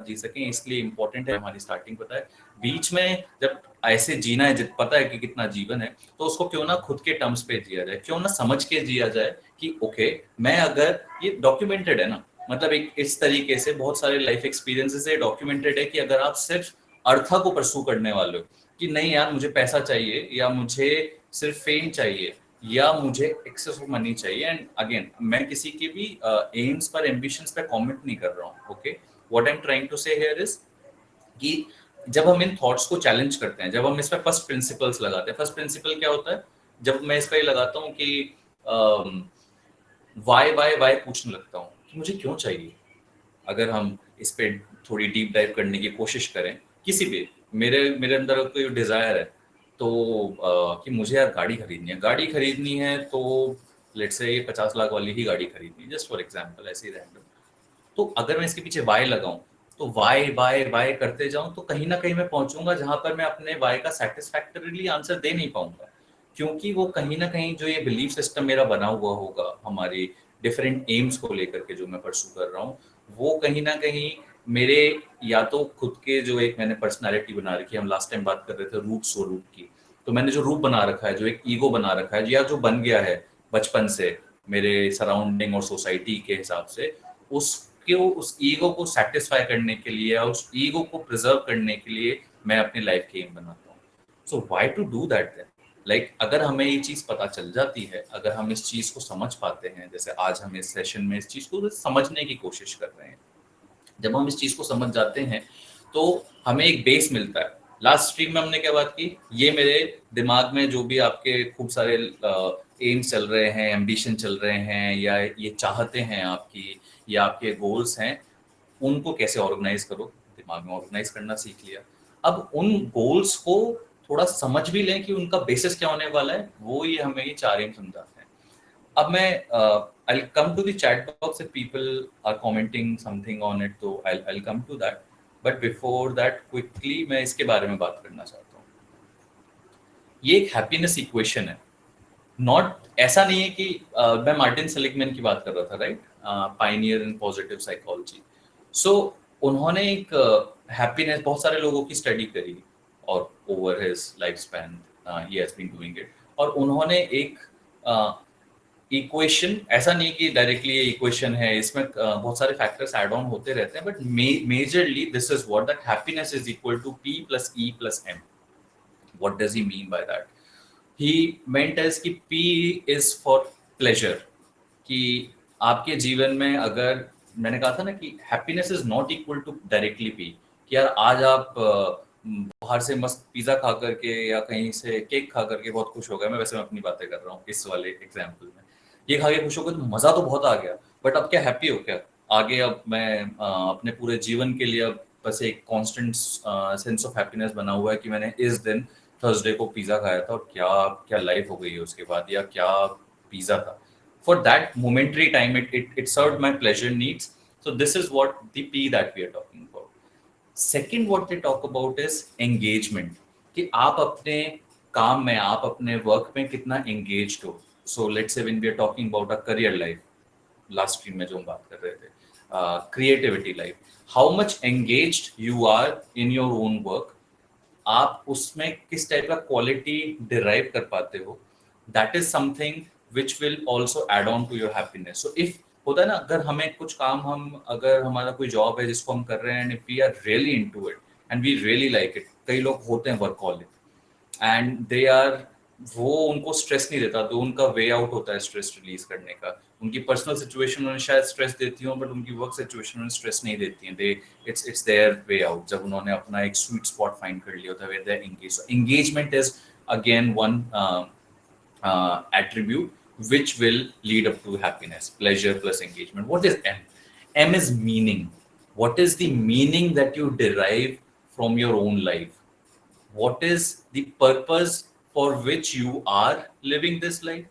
जी सकें, इसलिए इंपॉर्टेंट है हमारी स्टार्टिंग पता है। बीच में जब ऐसे जीना है, पता है कि कितना जीवन है, तो उसको क्यों ना खुद के टर्म्स पे जिया जाए, क्यों ना समझ के जिया जाए कि ओके मैं अगर, ये डॉक्यूमेंटेड है ना, मतलब एक इस तरीके से बहुत सारे लाइफ एक्सपीरियंसेस है डॉक्यूमेंटेड है कि अगर आप सिर्फ अर्था को परसू करने वाले हो कि नहीं यार मुझे पैसा चाहिए या मुझे सिर्फ फेम चाहिए या मुझे एक्सेस ऑफ मनी चाहिए, एंड अगेन मैं किसी के भी एम्स पर एम्बिशंस पे कमेंट नहीं कर रहा हूँ, okay. What I am trying to say here is कि जब हम इन थॉट्स को चैलेंज करते हैं, जब हम इस पे फर्स्ट प्रिंसिपल्स लगाते हैं, फर्स्ट प्रिंसिपल क्या होता है, जब मैं इस पे लगाता हूँ कि वाई पूछने लगता हूँ कि मुझे क्यों चाहिए। अगर हम इस पे थोड़ी डीप डाइव करने की कोशिश करें, किसी भी मेरे मेरे अंदर कोई डिजायर है तो कि मुझे यार गाड़ी खरीदनी है तो लेट्स से ये 50 लाख वाली ही गाड़ी खरीदनी है, जस्ट फॉर एग्जांपल, ऐसे ही रैंडम। तो अगर मैं इसके पीछे वाई लगाऊं, तो वाई वाई वाई करते जाऊं, तो कहीं ना कहीं मैं पहुंचूंगा जहां पर मैं अपने वाई का सेटिस्फैक्टरीली आंसर दे नहीं पाऊंगा, क्योंकि वो कहीं ना कहीं जो ये बिलीफ सिस्टम मेरा बना हुआ होगा हमारी डिफरेंट एम्स को लेकर के जो मैं परसू कर रहा हूँ, वो कहीं ना कहीं मेरे या तो खुद के जो एक मैंने पर्सनालिटी बना रखी है, हम लास्ट टाइम बात कर रहे थे रूट्स और रूट की, तो मैंने जो रूप बना रखा है, जो एक ईगो बना रखा है या जो बन गया है बचपन से मेरे सराउंडिंग और सोसाइटी के हिसाब से, उसके उस ईगो को सेटिस्फाई करने के लिए या उस ईगो को प्रिजर्व करने के लिए मैं अपनी लाइफ के एम बनाता हूँ। So why to do that then? Like अगर हमें ये चीज पता चल जाती है, अगर हम इस चीज को समझ पाते हैं, जैसे आज हम इस सेशन में इस चीज को समझने की कोशिश कर रहे हैं, जब हम इस चीज को समझ जाते हैं तो हमें एक बेस मिलता है। लास्ट स्ट्रीम में हमने क्या बात की, ये मेरे दिमाग में जो भी आपके खूब सारे एम्स चल रहे हैं, एम्बिशन चल रहे हैं, या ये चाहते हैं आपकी, या आपके गोल्स हैं, उनको कैसे ऑर्गेनाइज करो, दिमाग में ऑर्गेनाइज करना सीख लिया। अब उन गोल्स को थोड़ा समझ भी लें कि उनका बेसिस क्या होने वाला है, वो ये हमें ये 4 एम समझाते हैं। अब मैं I'll come to the chat box if people are commenting something on it, तो I'll come to that, but before that quickly मैं इसके बारे में बात करना चाहता हूँ। ये एक हैप्पीनेस इक्वेशन है, नॉट ऐसा नहीं है कि मैं मार्टिन सेलिगमैन की बात कर रहा था, right, pioneer in positive psychology. So उन्होंने एक हैप्पीनेस बहुत सारे लोगों की स्टडी करी और over his life span he has been doing it, और उन्होंने एक इक्वेशन, ऐसा नहीं कि डायरेक्टली ये इक्वेशन है, इसमें बहुत सारे फैक्टर्स ऐड ऑन होते रहते हैं, but majorly this is what that happiness is equal to P plus E plus M। What does he mean by that? He meant as कि P इज फॉर प्लेजर, कि आपके जीवन में अगर, मैंने कहा था ना कि happiness is not equal to directly P, कि यार आज आप बाहर से मस्त पिज्जा खा करके या कहीं से केक खा करके बहुत खुश हो गया, मैं अपनी बातें कर रहा हूँ इस वाले एग्जाम्पल में, ये खा के खुश हो गया तो मजा तो बहुत आ गया, बट अब क्या हैप्पी हो क्या? आगे अब मैं अपने पूरे जीवन के लिए अब बस एक कांस्टेंट सेंस ऑफ हैप्पीनेस बना हुआ है कि मैंने इस दिन थर्सडे को पिज्जा खाया था और क्या क्या लाइफ हो गई है उसके बाद, या क्या पिज्जा था। For that momentary time, it served my pleasure needs. So this is what the P that we are talking about. Second, what they talk about is engagement. कि आप अपने काम में, आप अपने वर्क में कितना engaged हो. So let's say when we are talking about a career life, last stream में जो हम बात कर रहे थे, creativity life, how much engaged you are in your own work, आप उसमें किस टाइप का क्वालिटी डिराइव कर पाते हो, that is something which will also add on to your happiness. So if होता है ना, अगर हमें कुछ काम, हम अगर हमारा कोई जॉब है जिसको हम कर रहे हैं and if we are really into it and we really like it, कई लोग होते हैं वर्कहॉलिक एंड दे आर, वो उनको स्ट्रेस नहीं देता, तो उनका वे आउट होता है स्ट्रेस रिलीज करने का। उनकी पर्सनल सिचुएशन उन्हें शायद स्ट्रेस देती हो, बट उनकी वर्क सिचुएशन उन्हें स्ट्रेस नहीं देती है। दे इट्स देयर वे आउट, जब उन्होंने अपना एक स्वीट स्पॉट फाइंड कर लिया होता है where they are engage. So engagement is again one attribute which will lead up to happiness. Pleasure plus engagement. What is M? M is meaning. What is the meaning that you derive from your own life? What is the purpose for which you are living this life?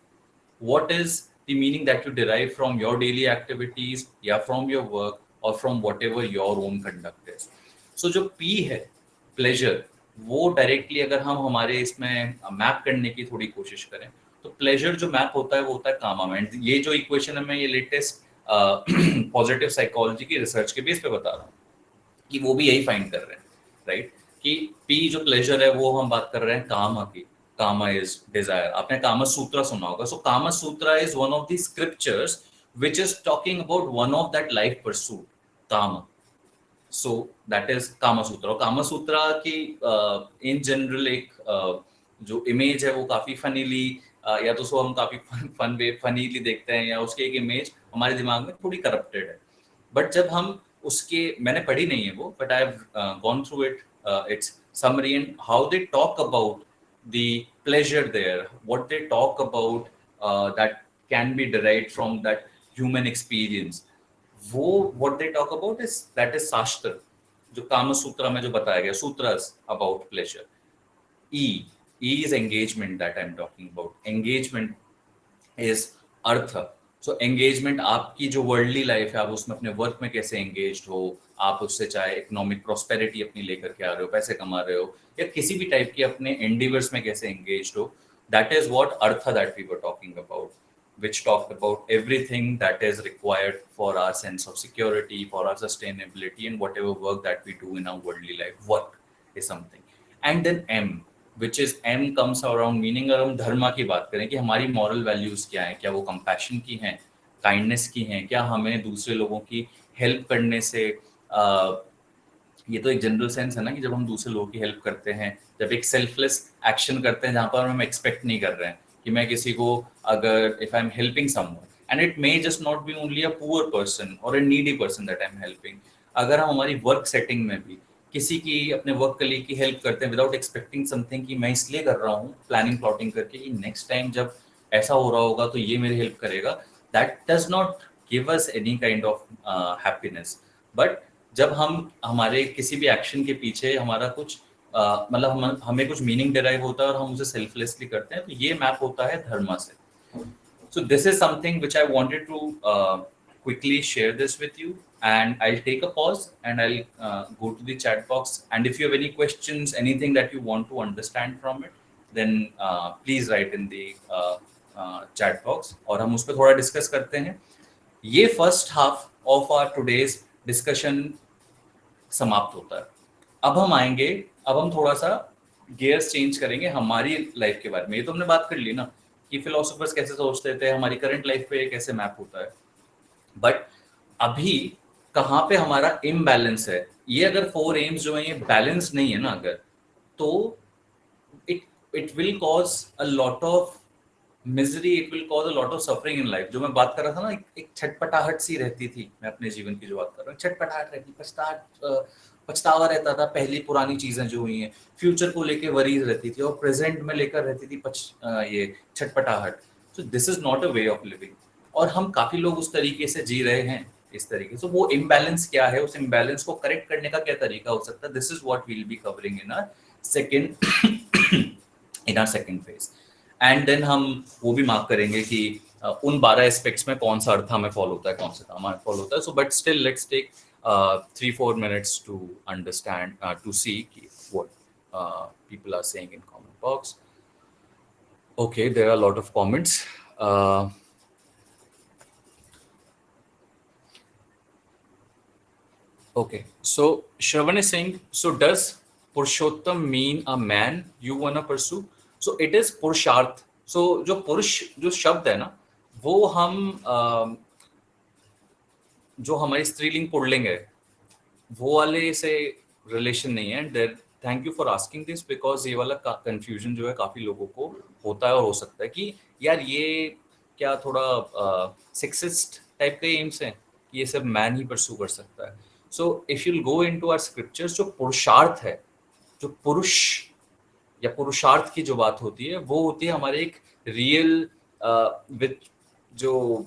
What is the meaning that you derive from your daily activities, या from your work, or from whatever your own conduct is? So जो P है, pleasure, वो directly अगर हम हमारे इसमें map करने की थोड़ी कोशिश करें, तो प्लेजर जो मैप होता है वो होता है कामा में। ये जो इक्वेशन है मैं ये लेटेस्ट पॉजिटिव साइकोलॉजी की रिसर्च के बेस पे बता रहा हूँ कि वो भी यही फाइंड कर रहे हैं, राइट? कि पी जो प्लेजर है वो हम बात कर रहे हैं कामा की। कामा इज डिजायर। आपने कामा सूत्रा सुना होगा। सो कामा सूत्रा is one of the scriptures which is talking about one of that life pursuit, kama. So that is Kama Sutra. और कामा सूत्रा की इन जनरल एक जो इमेज है वो काफी फनीली, या तो उसको हम काफी फनीली देखते हैं, या उसकी एक इमेज हमारे दिमाग में थोड़ी करप्टेड है। बट जब हम उसके, मैंने पढ़ी नहीं है वो, but I have gone through it, it's summary and how they talk about the pleasure there, what they talk about that can be derived from that human experience, वो what they talk about is that is शास्त्र, जो कामा सूत्रा में जो बताया गया, सूत्रास about pleasure. E is engagement that I'm talking about. Engagement is earth. So engagement, आपकी जो worldly life है, आप उसमें अपने वर्क में कैसे एंगेज्ड हो, आप उससे चाहे इकोनॉमिक प्रॉस्पेरिटी अपनी लेकर के आ रहे हो, पैसे कमा रहे हो, या किसी भी टाइप की अपने एंडीवर्स में कैसे एंगेज्ड हो, that is what artha that we were talking about, which talked about everything that is required for our sense of security, for our sustainability, and whatever work that we do in our worldly life. Work is something. And then M, which is M comes around meaning। अगर हम धर्मा की बात करें कि हमारी moral values क्या हैं, क्या वो कंपैशन की हैं, काइंडनेस की हैं, क्या हमें दूसरे लोगों की हेल्प करने से, ये तो एक जनरल सेंस है ना कि जब हम दूसरे लोगों की हेल्प करते हैं, जब एक सेल्फलेस एक्शन करते हैं जहाँ पर हम एक्सपेक्ट नहीं कर रहे हैं कि मैं किसी को, अगर if I am helping someone and it may just not be only a poor person और a needy person that I am helping, अगर हम हमारी वर्क सेटिंग में भी किसी की, अपने वर्क कलीग की हेल्प करते हैं विदाउट एक्सपेक्टिंग समथिंग, कि मैं इसलिए कर रहा हूँ प्लानिंग प्लॉटिंग करके कि नेक्स्ट टाइम जब ऐसा हो रहा होगा तो ये मेरी हेल्प करेगा, that does not give us any kind of happiness. But जब हम हमारे किसी भी एक्शन के पीछे हमारा कुछ मतलब हमें कुछ मीनिंग डिराइव होता है और हम उसे सेल्फलेसली करते हैं, तो ये मैप होता है धर्मा से। So this is something which I wanted to quickly share this with you, and I'll take a pause and I'll go to the chat box, and if you have any questions, anything that you want to understand from it, then please write in the chat box और हम उस पर थोड़ा discuss करते हैं। ये first half of our today's discussion समाप्त होता है। अब हम आएंगे, अब हम थोड़ा सा गियर्स चेंज करेंगे हमारी लाइफ के बारे में। ये तो हमने बात कर ली ना कि फिलोसोफर्स कैसे सोचते थे, हमारी करंट लाइफ पे कैसे मैप होता है, बट अभी कहाँ पे हमारा इम्बैलेंस है। ये अगर 4 एम्स जो है ये बैलेंस नहीं है ना अगर, तो it will cause a lot of misery, it will cause a lot of suffering in life. जो मैं बात कर रहा था ना, एक छटपटाहट सी रहती थी, मैं अपने जीवन की जो बात कर रहा हूँ, छटपटाहट रहती, पछतावा रहता था, पहली पुरानी चीजें जो हुई हैं, फ्यूचर को लेके वरीज रहती थी, और प्रेजेंट में लेकर रहती थी ये छटपटाहट। So this is not a way of living, और हम काफी लोग उस तरीके से जी रहे हैं, इस तरीके से। वो इम्बैलेंस क्या है, उस इम्बैलेंस को करेक्ट करने का क्या तरीका हो सकता है, this is what we will be covering in our second phase. And then हम वो भी मार्क करेंगे कि उन 12 एस्पेक्ट्स में कौन सा अर्थ हमें फॉलो होता है, कौन सा हमें फॉलो होता है। So but still let's take 3-4 minutes to understand, to see what people are saying in comment box. Okay, there are a lot of comments. Okay, so Shravan is saying, so does Purushottam mean a man you wanna pursue? So it is Purusharth. So जो पुरुष जो शब्द है ना, वो हम जो हमारी स्त्रीलिंग पुल्लिंग है, वो वाले से रिलेशन नहीं है। There, thank you for asking this, because ये वाला कंफ्यूजन जो है काफी लोगों को होता है, और हो सकता है कि यार ये क्या थोड़ा सेक्सिस्ट टाइप के एम्स हैं कि ये सब मैन ही परस्यू कर सकता है। So if you go into our scriptures, जो पुरुषार्थ है, जो पुरुष या पुरुषार्थ की जो बात होती है, वो होती है हमारे एक रियल विद जो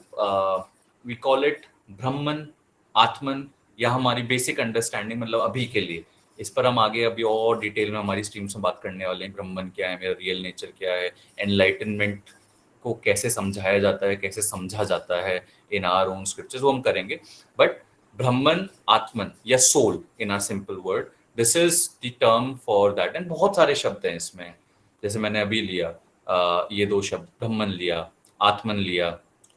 वी कॉल इट ब्रह्मन, आत्मन, या हमारी बेसिक अंडरस्टैंडिंग। मतलब अभी के लिए इस पर हम आगे अभी और डिटेल में हमारी स्ट्रीम्स में बात करने वाले हैं। ब्रह्मन क्या है, मेरा रियल नेचर क्या है, एनलाइटनमेंट को कैसे समझाया जाता है, कैसे समझा जाता है इन आवर ओन स्क्रिप्चर्स, वो हम करेंगे। But brahman, atman or soul in our simple word, this is the term for that. And बहुत सारे शब्द हैं इसमें, जैसे मैंने अभी लिया ये 2 शब्द, ब्रह्मन लिया, आत्मन लिया,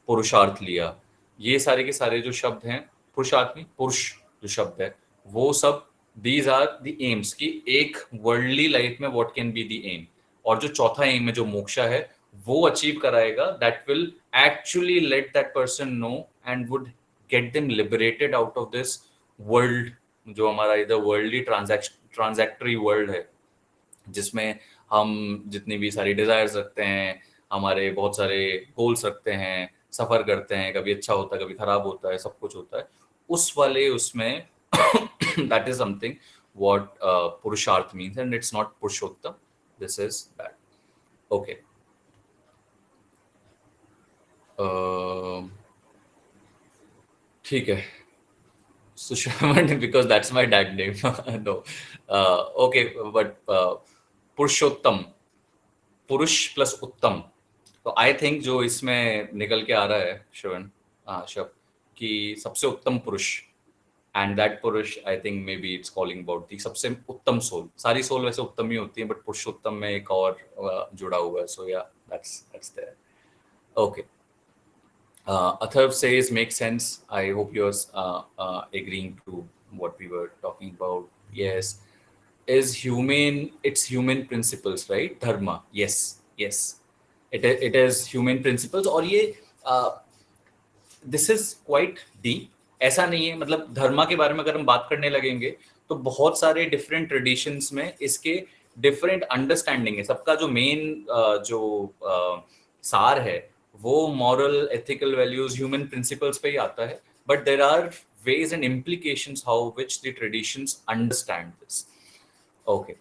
पुरुषार्थ लिया। ये सारे के सारे जो शब्द हैं, पुरुषार्थ नहीं, पुरुष जो शब्द है, वो सब दीज आर द एम्स की एक वर्ल्डली लाइफ में what can be the aim. और जो चौथा एम है, जो मोक्षा है, वो अचीव कराएगा, that will actually let that person know and would get them liberated out of this world, जो हमारा इधर वर्ल्डली ट्रांजैक्टरी वर्ल्ड है, जिसमें हम जितनी भी सारी डिजायर्स रखते हैं, हमारे बहुत सारे गोल्स रखते हैं, सफर करते हैं, कभी अच्छा होता है, कभी खराब होता है, सब कुछ होता है, उस वाले उसमें दैट इज समथिंग व्हाट पुरुषार्थ means, and it's not Purushottam, this is that. Okay, ठीक है। Sushraman, because that's my dad name. No. Okay, but पुरुषोत्तम, पुरुष प्लस उत्तम, तो आई थिंक जो इसमें निकल के आ रहा है श्रवण, शब्द कि सबसे उत्तम पुरुष, एंड दैट पुरुष I think may be it's calling about the सबसे उत्तम सोल। सारी सोल वैसे उत्तम ही होती है, बट पुरुषोत्तम में एक और जुड़ा हुआ है। सो या that's there. Okay, Atharv says makes sense. I hope you're agreeing to what we were talking about. Yes, is human. It's human principles, right? Dharma. Yes, yes. It is human principles. और ये this is quite deep. ऐसा नहीं है, मतलब धर्मा के बारे में अगर हम बात करने लगेंगे तो बहुत सारे डिफरेंट ट्रेडिशंस में इसके डिफरेंट अंडरस्टैंडिंग है। सबका जो मेन जो सार है, वो moral, ethical values, human principles पे ही आता है। But there are ways and implications how which the traditions understand this. Okay,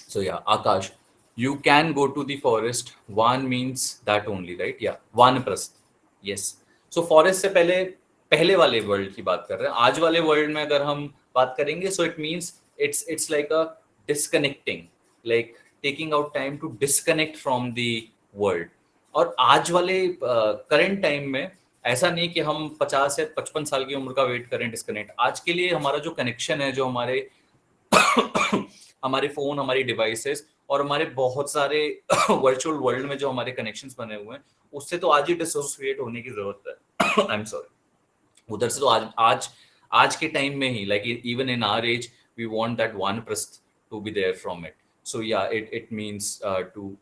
so yeah, Akash, you can go to the forest. Van means that only, right? Yeah, Vanprasth. Yes. So forest से पहले पहले वाले world की बात कर रहे हैं। आज वाले वर्ल्ड में अगर हम बात करेंगे, so it means it's like a disconnecting, like taking out time to disconnect from the world. और आज वाले करंट टाइम में ऐसा नहीं कि हम 50 या 55 साल की उम्र का वेट करें डिस्कनेक्ट। आज के लिए हमारा जो कनेक्शन है, जो हमारे हमारे फोन, हमारी डिवाइसेस और हमारे बहुत सारे वर्चुअल वर्ल्ड में जो हमारे कनेक्शंस बने हुए हैं, उससे तो आज ही डिसोसिएट होने की जरूरत है। I am sorry. उधर से तो आज के टाइम में ही, like even in our age, we want that vanaprastha to be there from it. So yeah it means to,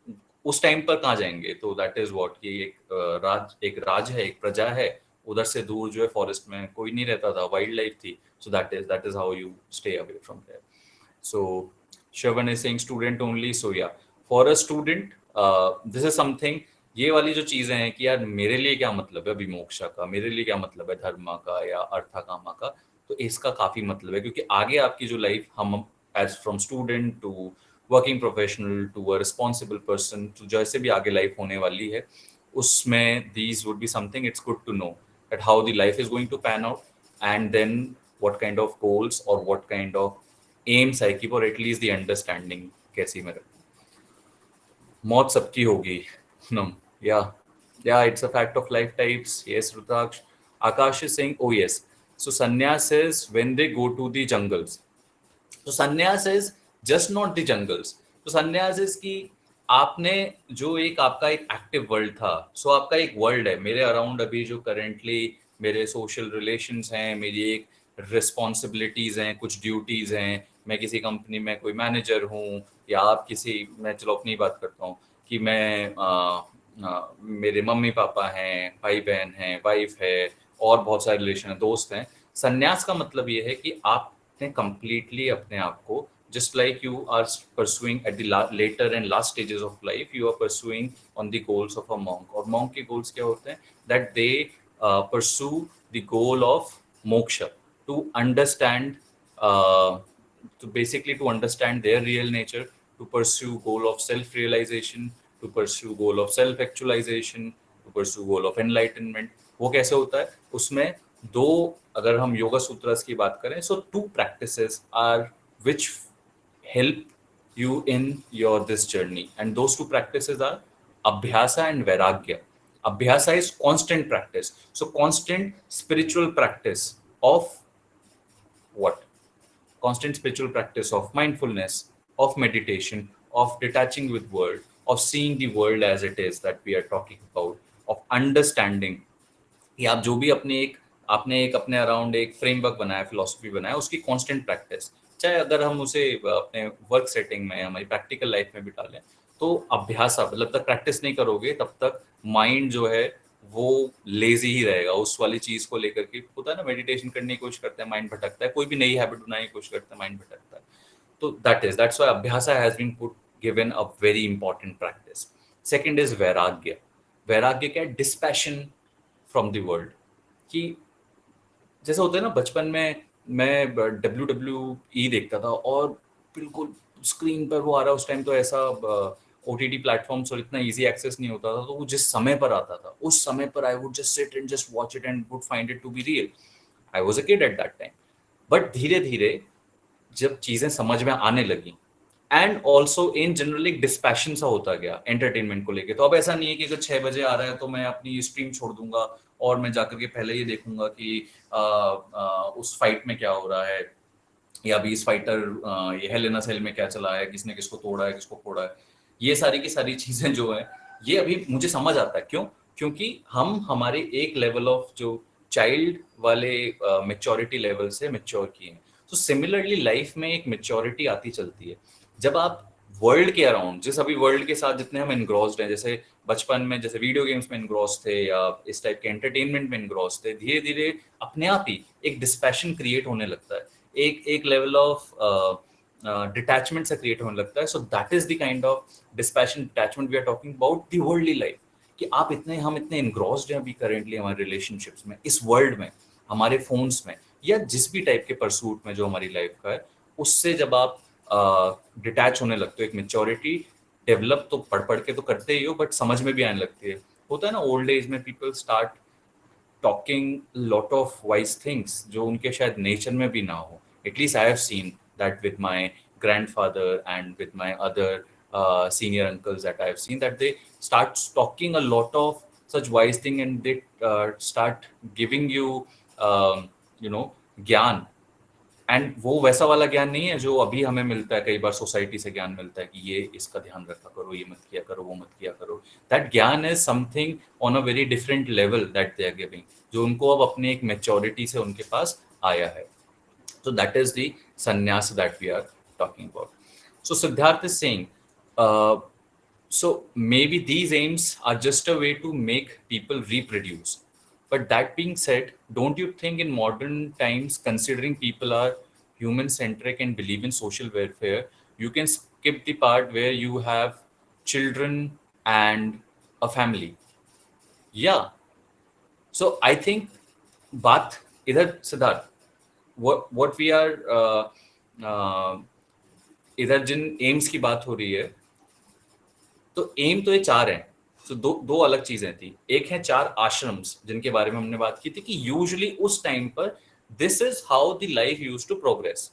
उस टाइम पर कहाँ जाएंगे, तो दैट इज व्हाट कि एक राज है, एक प्रजा है, उधर से दूर जो है फॉरेस्ट में कोई नहीं रहता था, वाइल्ड लाइफ थी। So that is how you stay away from there. So Shravan is saying student only. So yeah, for a student, this is something ये वाली जो चीजें हैं कि यार मेरे लिए क्या मतलब है अभी मोक्षा का, मेरे लिए क्या मतलब है धर्मा का या अर्था कामा का, तो इसका काफी मतलब है, क्योंकि आगे आपकी जो लाइफ हम as from student to working professional to a responsible person, तो जैसे भी आगे लाइफ होने वाली है उसमें these would be something it's good to know that how the life is going to pan out, and then what kind of goals or what kind of aims I keep, or at least the understanding कैसी मैं रखूं। मौत सबकी होगी। No, yeah, yeah, it's a fact of life types. Yes, Rudraksh. Akash is saying, oh yes. So sannyas is when they go to the jungles. तो संन्यास is just not the jungles. तो संन्यास इज कि आपने जो एक आपका एक एक्टिव वर्ल्ड था, सो आपका एक वर्ल्ड है मेरे अराउंड अभी जो करेंटली मेरे सोशल रिलेशंस हैं, मेरी एक रिस्पॉन्सिबिलिटीज हैं, कुछ ड्यूटीज हैं, मैं किसी कंपनी में कोई मैनेजर हूँ, या आप किसी, मैं चलो अपनी बात करता हूँ कि मैं मेरे मम्मी पापा हैं, भाई बहन हैं, वाइफ है, और बहुत सारे रिलेशन हैं, दोस्त हैं। संन्यास का मतलब ये है कि आपने कंप्लीटली अपने आप को, just like you are pursuing at the later and last stages of life, you are pursuing on the goals of a monk। और monk के goals क्या होते हैं? That they pursue the goal of moksha, to understand, uh, to basically to understand their real nature, to pursue goal of self realization, to pursue goal of self actualization, to pursue goal of enlightenment। वो कैसे होता है? उसमें दो, अगर हम योगा सूत्रस की बात करें, so two practices are which help you in your this journey, and those two practices are abhyasa and vairagya। Abhyasa is constant practice, so constant spiritual practice of what? Constant spiritual practice of mindfulness, of meditation, of detaching with world, of seeing the world as it is that we are talking about, of understanding कि आप जो भी अपने एक, आपने एक अपने around एक फ्रेमवर्क बनाया, फिलोसफी बनाया, उसकी कांस्टेंट प्रैक्टिस, चाहे अगर हम उसे अपने वर्क सेटिंग में, हमारी प्रैक्टिकल लाइफ में भी डालें, तो अभ्यास, मतलब तक प्रैक्टिस नहीं करोगे तब तक माइंड जो है वो लेजी ही रहेगा उस वाली चीज को लेकर के। होता है ना, मेडिटेशन करने की कोशिश करते हैं, माइंड भटकता है, कोई भी नई हैबिट बनाने की कोशिश करते हैं, माइंड भटकता है। तो that's why abhyas has been put given a very important practice. Second is vairagya. वैराग्य क्या है? Dispassion from the world. कि जैसे होता है ना, बचपन में मैं WWE देखता था और बिल्कुल स्क्रीन पर वो आ रहा है, उस टाइम तो ऐसा OTT प्लेटफॉर्म्स और इतना इजी एक्सेस नहीं होता था, तो वो जिस समय पर आता था उस समय पर I would just sit and just watch it and would find it to be real. I was a kid at that time. But धीरे धीरे जब चीजें समझ में आने लगी, एंड ऑल्सो इन जनरल एक डिस्पैशन सा होता गया एंटरटेनमेंट को लेके। तो अब ऐसा नहीं है कि अगर 6 बजे आ रहा है तो मैं अपनी स्ट्रीम छोड़ दूंगा और मैं जाकर के पहले ये देखूंगा कि उस फाइट में क्या हो रहा है, या अभी इस फाइटर ये हेलेना सेल में क्या चला है, किसने किसको तोड़ा है, किसको फोड़ा है। ये सारी की सारी चीजें जो है, ये अभी मुझे समझ आता है। क्यों? क्योंकि हम हमारे एक लेवल ऑफ जो चाइल्ड वाले मेच्योरिटी लेवल से मेच्योर किए हैं। तो सिमिलरली लाइफ में एक मेच्योरिटी आती चलती है जब आप वर्ल्ड के अराउंड, जिस अभी वर्ल्ड के साथ जितने हम इनग्रॉस्ड हैं, जैसे बचपन में जैसे वीडियो गेम्स में इनग्रॉस्ड थे या इस टाइप के एंटरटेनमेंट में इनग्रॉस्ड थे, धीरे धीरे अपने आप ही एक डिस्पैशन क्रिएट होने लगता है, एक एक लेवल ऑफ डिटैचमेंट से क्रिएट होने लगता है। So that is the kind of dispassion, detachment we are talking about the worldly life. कि आप इतने, हम इतने इनग्रॉस्ड हैं अभी करेंटली हमारे रिलेशनशिप्स में, इस वर्ल्ड में, हमारे फोन्स में, या जिस भी टाइप के परसूट में जो हमारी लाइफ का है, उससे जब आप डिटैच होने लगते हो, एक मेच्योरिटी डेवलप तो पढ़ पढ़ के तो करते ही हो, बट समझ में भी आने लगती है। होता है ना, ओल्ड एज में people start talking lot of wise things जो उनके शायद नेचर में भी ना हो। At least I have seen that with my grandfather and with my other senior uncles that I have seen, that they start talking a lot of such wise thing, and they start giving you you know ज्ञान। And वो वैसा वाला ज्ञान नहीं है जो अभी हमें मिलता है, कई बार सोसाइटी से ज्ञान मिलता है कि ये इसका ध्यान रखा करो, ये मत किया करो, वो मत किया करो। That gyan is something on a very different level that they are giving, जो उनको अब अपने एक मेच्योरिटी से उनके पास आया है। So that is the sannyas that we are talking about. So Siddharth is saying, uh, so maybe these aims are just a way to make people reproduce. But that being said, don't you think in modern times, considering people are human centric and believe in social welfare, you can skip the part where you have children and a family. Yeah. So I think बात इधर Siddharth, what we are uh, इधर जिन AIIMS की बात हो रही है, तो M तो ये चार हैं. तो दो दो अलग चीजें थी. एक है चार आश्रम्स जिनके बारे में हमने बात की थी कि यूजुअली उस टाइम पर this is how the life used to progress.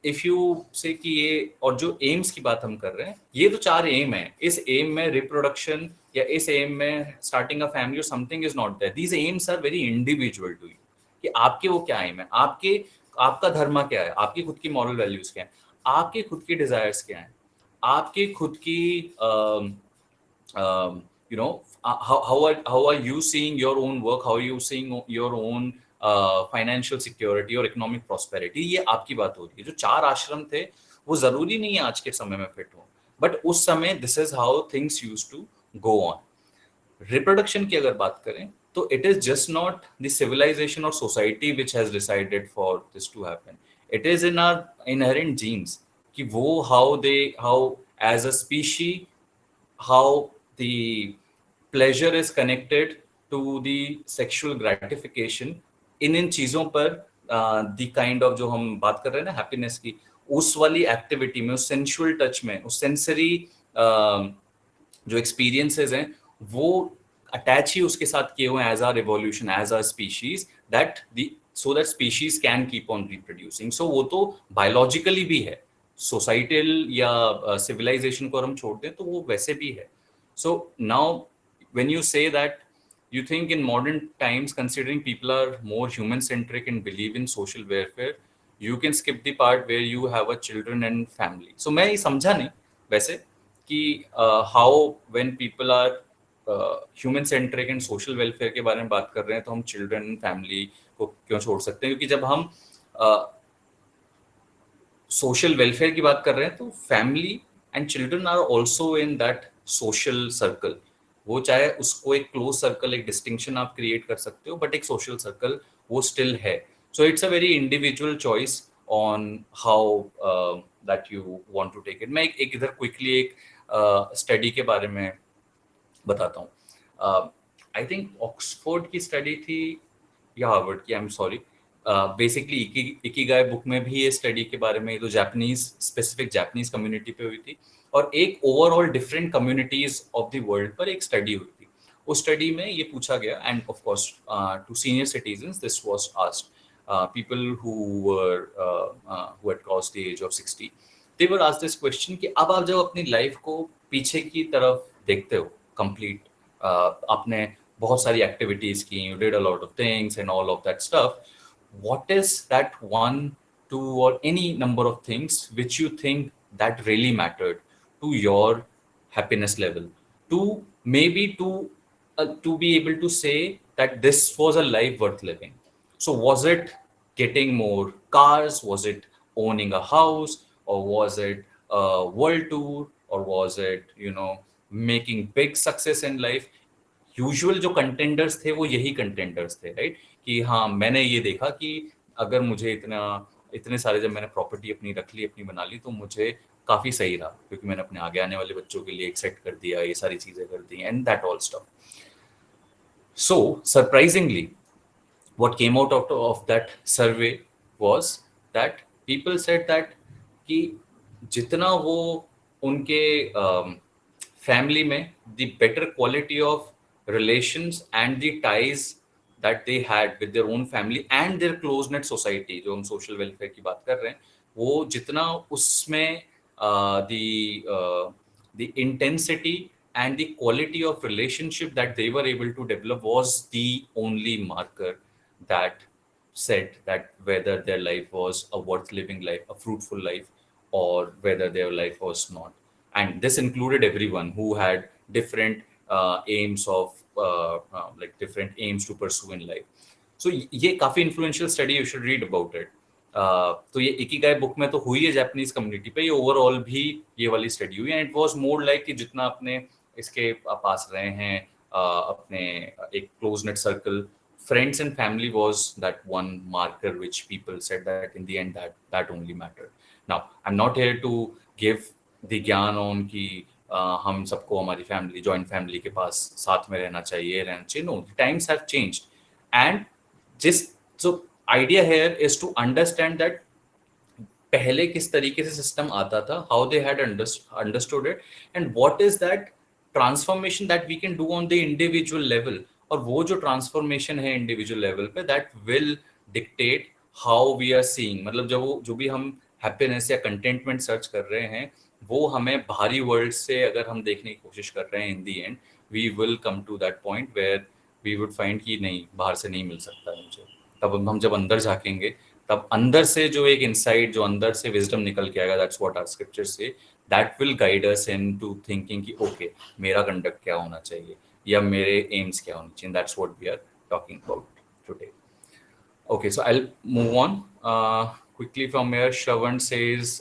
If you say कि ये, और जो एम्स की बात हम कर रहे हैं, ये तो चार एम है. इस एम में रिप्रोडक्शन या इस एम में स्टार्टिंग अ फैमिली और something is not there. These aims are very individual to you, कि आपके वो क्या एम है, आपके आपका धर्म क्या है, आपकी खुद की मॉरल वैल्यूज क्या है, आपके खुद की डिजायर्स क्या है, आपके खुद की how are you seeing your own work, how are you seeing your own financial security और इकोनॉमिक प्रॉस्पेरिटी. ये आपकी बात हो रही है. जो चार आश्रम थे वो जरूरी नहीं है आज के समय में फिट हो, बट उस समय this is how things used to go on. Reproduction की अगर बात करें तो it is just not the civilisation और society which has decided for this to happen. It is in our inherent genes कि वो how as a species how the pleasure is connected to the sexual gratification. इन चीजों पर the kind of जो हम बात कर रहे हैं ना हैप्पीनेस की, उस वाली एक्टिविटी में, उस सेंसुअल टच में, उस सेंसरी जो एक्सपीरियंसेस हैं वो अटैच ही उसके साथ किए हुए as our revolution, as our species, that the so that species can keep on reproducing. So वो तो बायोलॉजिकली भी है. सोसाइटल या सिविलाइजेशन को हम छोड़ दें तो वो वैसे भी है. So now when you say that you think in modern times, considering people are more human centric and believe in social welfare, you can skip the part where you have a children and family. So मैं ये समझा नहीं वैसे कि how when people are human centric and social welfare के बारे में बात कर रहे हैं तो हम चिल्ड्रन एंड फैमिली को क्यों छोड़ सकते हैं. क्योंकि जब हम सोशल वेलफेयर की बात कर रहे हैं तो family and children are also in that social circle. वो चाहे उसको एक क्लोज सर्कल, एक डिस्टिंक्शन आप क्रिएट कर सकते हो, बट एक सोशल सर्कल वो स्टिल है. So it's a very individual choice on how that you want to take it. मैं एक इधर क्विकली एक स्टडी के बारे में बताता हूँ. आई थिंक ऑक्सफोर्ड की स्टडी थी या हार्वर्ड की, आई am sorry. Basically Ikigai book में भी ये स्टडी के बारे में, तो जापानीज, स्पेसिफिक जापानीज कम्युनिटी पे हुई थी, और एक overall different communities of the world पर एक स्टडी हुई थी. उस स्टडी में ये पूछा गया, and of course to senior citizens this was asked, people who had crossed the age of 60, they were asked this question कि अब आप जब अपनी लाइफ को पीछे की तरफ देखते हो, कंप्लीट आपने बहुत सारी एक्टिविटीज की, you did a lot of things and all of that stuff, what is that one, two, or any number of things which you think that really mattered to your happiness level, to maybe to be able to say that this was a life worth living. So was it getting more cars, was it owning a house, or was it a world tour, or was it making big success in life? Usual जो contenders थे वो यही contenders थे, right? कि हाँ, मैंने ये देखा कि अगर मुझे इतने सारे, जब मैंने प्रॉपर्टी अपनी रख ली, अपनी बना ली, तो मुझे काफी सही रहा, क्योंकि मैंने अपने आगे आने वाले बच्चों के लिए एक सेट कर दिया, ये सारी चीजें कर दी, and that all stuff. So surprisingly what came out of that survey was that people said that कि जितना वो उनके फैमिली में the better quality of relations and the ties that they had with their own family and their close knit society, जो हम social welfare की बात कर रहे हैं, वो जितना उसमें the intensity and the quality of relationship that they were able to develop was the only marker that said that whether their life was a worth living life, a fruitful life, or whether their life was not. And this included everyone who had different aims of like different aims to pursue in life. So ये काफी influential study, you should read about it. तो ये Ikigai book में तो हुई है Japanese community पे, ये ओवरऑल भी ये वाली स्टडी हुई, and it was more like कि जितना अपने इसके पास रहे हैं, अपने एक close net circle, friends and family was that one marker which people said that in the end that only mattered. Now I'm not here to give the gyan on ki हम सबको हमारी फैमिली, जॉइंट फैमिली के पास साथ में रहना चाहिए, no, times have changed. And जिस जो idea here is to understand that पहले किस तरीके से सिस्टम आता था, how they had understood it, and what is that transformation that we can do on the individual level. और वो जो ट्रांसफॉर्मेशन है इंडिविजुअल लेवल पे, that will dictate how we are seeing. मतलब जो भी हम हैप्पीनेस या कंटेंटमेंट सर्च कर रहे हैं, वो हमें बाहरी वर्ल्ड से अगर हम देखने की कोशिश कर रहे हैं, in the end we will come to that point where we would find कि नहीं, बाहर से नहीं मिल सकता है मुझे। तब हम जब अंदर झांकेंगे, तब अंदर से जो एक इनसाइट, जो अंदर से विजडम निकल के आएगा, दैट्स व्हाट आवर स्क्रिप्चर्स से, that will guide us in to thinking कि ओके, मेरा कंडक्ट क्या होना चाहिए या मेरे एम्स क्या होने चाहिए। That's what we are talking about today. Okay, so I'll move on quickly from here. Shravan says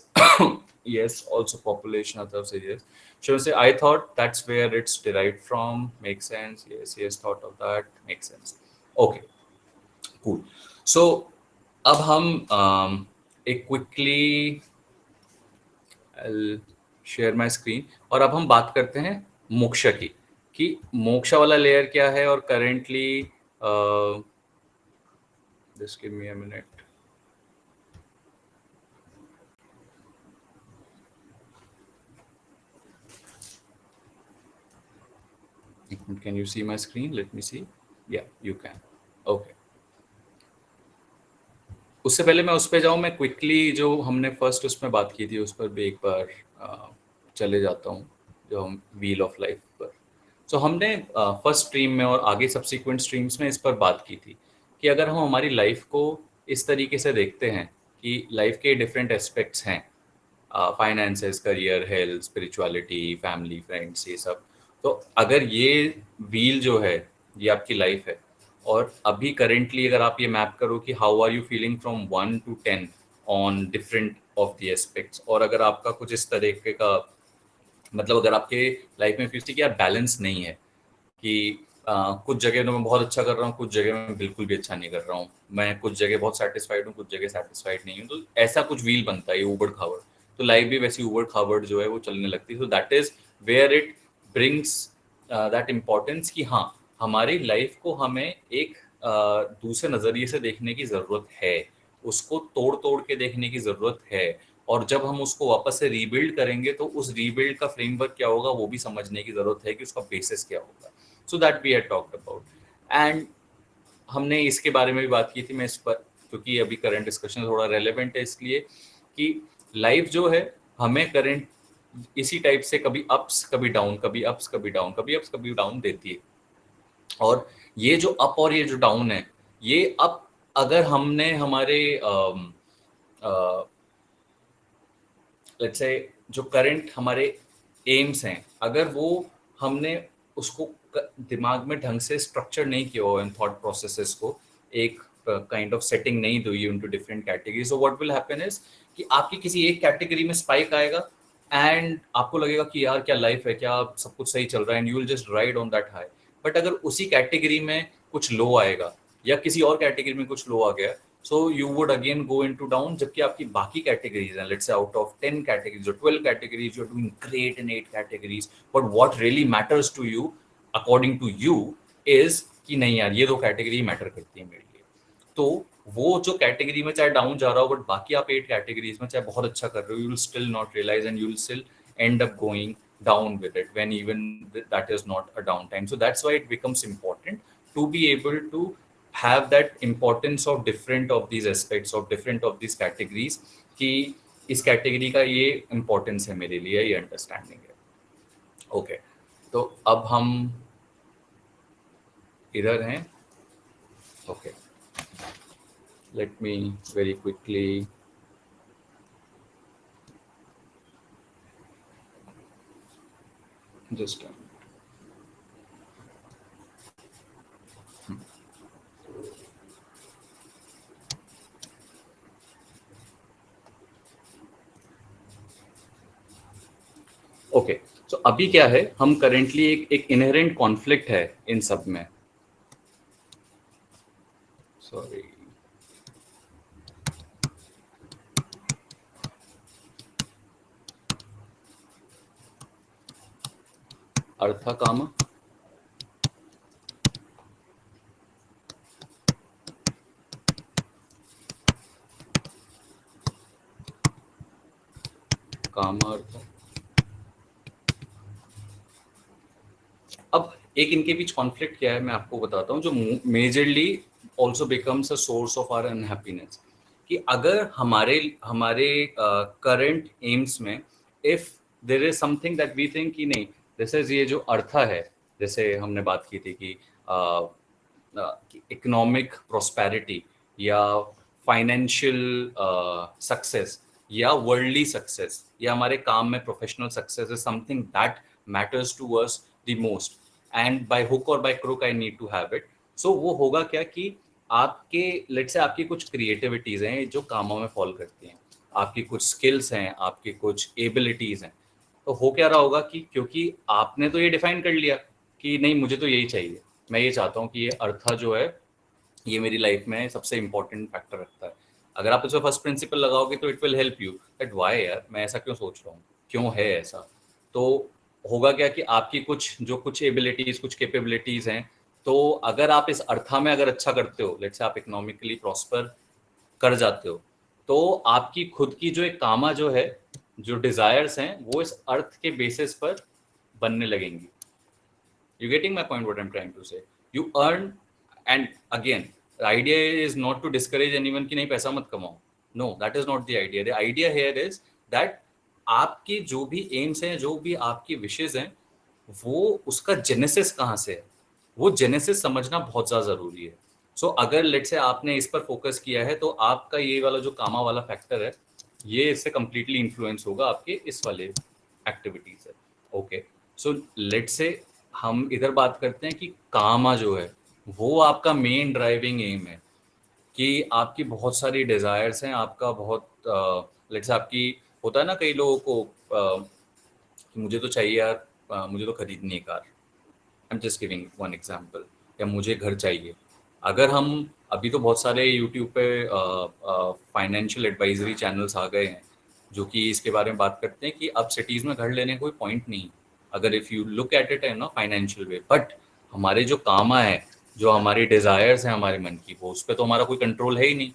yes, also population. Athav says yes. Shravan says, I thought that's where it's derived from. Makes sense. Yes, yes, thought of that. Makes sense. Okay, cool. So अब हम एक quickly I'll share my screen, और अब हम बात करते हैं मोक्षा की, कि मोक्षा वाला लेयर क्या है, और currently just give me a minute. Can you see my screen? Let me see. Yeah, you can. Okay. उससे पहले मैं उस पे जाऊँ, मैं क्विकली जो हमने फर्स्ट उसमें बात की थी उस पर भी एक बार चले जाता हूँ, जो हम व्हील ऑफ लाइफ पर। सो हमने फर्स्ट स्ट्रीम में और आगे सब्सिक्वेंट स्ट्रीम्स में इस पर बात की थी कि अगर हम हमारी लाइफ को इस तरीके से देखते हैं कि लाइफ के डिफरेंट एस्पेक्ट्स हैं, finances, career, health, spirituality, family, friends, ये सब, तो अगर ये व्हील जो है ये आपकी लाइफ है, और अभी करेंटली अगर आप ये मैप करो कि how are you feeling from 1 to 10 on different of the aspects, और अगर आपका कुछ इस तरीके का, मतलब अगर आपके लाइफ में किसी की यार बैलेंस नहीं है कि कुछ जगह तो मैं बहुत अच्छा कर रहा हूँ, कुछ जगह मैं बिल्कुल भी अच्छा नहीं कर रहा हूँ, मैं कुछ जगह बहुत सेटिस्फाइड हूँ, कुछ जगह सेटिस्फाइड नहीं हूँ, तो ऐसा कुछ व्हील बनता है, ऊबड़ खाबड़। तो लाइफ भी वैसी ऊबड़ खाबड़ जो है वो चलने लगती है। So that is where it brings that importance कि हाँ, हमारी लाइफ को हमें एक दूसरे नजरिए से देखने की जरूरत है, उसको तोड़ तोड़ के देखने की जरूरत है, और जब हम उसको वापस से रीबिल्ड करेंगे तो उस रीबिल्ड का फ्रेमवर्क क्या होगा वो भी समझने की जरूरत है कि उसका बेसिस क्या होगा। So that we had talked about, and हमने इसके बारे में भी बात की थी। मैं इस पर, क्योंकि अभी करंट डिस्कशन थोड़ा रेलेवेंट है, इसलिए कि लाइफ जो है हमें करंट इसी टाइप से कभी अप्स कभी डाउन, कभी अप्स कभी डाउन, कभी अप्स कभी डाउन देती है। और ये जो अप और ये जो डाउन है, ये अप अगर हमने हमारे लेट्स से जो करंट हमारे एम्स हैं, अगर वो हमने उसको दिमाग में ढंग से स्ट्रक्चर नहीं किया हो, इन थॉट प्रोसेसेस को एक काइंड ऑफ सेटिंग नहीं दी into different category, so what will happen is कि आपकी किसी एक कैटेगरी में स्पाइक आएगा, एंड आपको लगेगा कि यार क्या लाइफ है, क्या सब कुछ सही चल रहा है, and you will just ride on that high. But अगर उसी कैटेगरी में कुछ लो आएगा या किसी और कैटेगरी में कुछ लो आ गया, so you would again go into down, जबकि आपकी बाकी कैटेगरीज हैं, let's say out of 10 categories or 12 categories you're doing great in 8 categories, but what really matters to you according to you is कि नहीं यार ये दो कैटेगरी मैटर करती है मेरे लिए। तो वो जो कैटेगरी में चाहे डाउन जा रहा हो, बट बाकी आप 8 कैटेगरीज में चाहे बहुत अच्छा कर रहे हो, you will still not realise and you will still end up going down with it when even that is not a downtime. So that's why it becomes important to be able to have that importance of different of these aspects of different of these categories, कि इस category का ये importance है मेरे लिए, ये understanding है। Okay, तो अब हम इधर हैं। Okay, let me very quickly just okay. So अभी क्या है, हम करेंटली एक इनहेरेंट कॉन्फ्लिक्ट है इन सब में। सॉरी, अर्थ काम, काम अर्थ। अब एक इनके बीच कॉन्फ्लिक्ट क्या है मैं आपको बताता हूँ, जो majorly also becomes a source of our unhappiness, कि अगर हमारे हमारे करंट एम्स में if there is something that we think कि नहीं, दिस इज ये जो अर्थ है, जैसे हमने बात की थी कि इकोनॉमिक प्रोस्पेरिटी या फाइनेंशियल सक्सेस या वर्ल्डली सक्सेस या हमारे काम में professional success is something that matters to us the most, and by hook or by crook I need to have it. So वो होगा क्या कि आपके लेट्स से आपकी कुछ क्रिएटिविटीज हैं जो कामों में फॉल करती हैं, आपकी कुछ स्किल्स हैं, आपकी कुछ एबिलिटीज हैं, तो हो क्या रहा होगा कि क्योंकि आपने तो ये डिफाइन कर लिया कि नहीं मुझे तो यही चाहिए, मैं ये चाहता हूँ कि ये अर्थ जो है ये मेरी लाइफ में सबसे इंपॉर्टेंट फैक्टर रखता है। अगर आप इसमें फर्स्ट प्रिंसिपल लगाओगे तो it will help you that why यार मैं ऐसा क्यों सोच रहा हूँ, क्यों है ऐसा। तो होगा क्या कि आपकी कुछ एबिलिटीज कुछ कैपेबिलिटीज हैं, तो अगर आप इस अर्था में अगर अच्छा करते हो, लेट्स से आप इकोनॉमिकली प्रॉस्पर कर जाते हो, तो आपकी खुद की जो एक कामा जो है, जो डिजायर्स हैं वो इस अर्थ के बेसिस पर बनने लगेंगी। You getting my point? What I'm trying to say. You earn, and again, the idea is not to discourage anyone कि नहीं पैसा मत कमाओ. No, that is not the idea. The idea here is that आपकी जो भी AIIMS हैं, जो भी आपकी विशेज हैं, वो उसका जेनेसिस कहाँ से है, वो जेनेसिस समझना बहुत ज़्यादा ज़रूरी है। सो अगर लेट से आपने इस पर फोकस किया है तो आपका ये वाला जो कामा वाला फैक्टर है ये इससे कंप्लीटली इन्फ्लुएंस होगा आपके इस वाले एक्टिविटीज से। ओके, सो लेट से हम इधर बात करते हैं कि कामा जो है वो आपका मेन ड्राइविंग एम है, कि आपकी बहुत सारी डिजायर्स हैं, आपका बहुत लेट्स से आपकी होता है ना कई लोगों को कि मुझे तो चाहिए यार, मुझे तो खरीदनी है car, I am just giving one example, या मुझे घर चाहिए। अगर हम अभी तो बहुत सारे यूट्यूब पे फाइनेंशियल एडवाइजरी चैनल्स आ गए हैं जो कि इसके बारे में बात करते हैं कि अब सिटीज़ में घर लेने का कोई पॉइंट नहीं, अगर if you look at it है ना फाइनेंशियल वे। बट हमारे जो कामा है, जो हमारी डिज़ायर्स हैं हमारे मन की, वो उस पर तो हमारा कोई कंट्रोल है ही नहीं।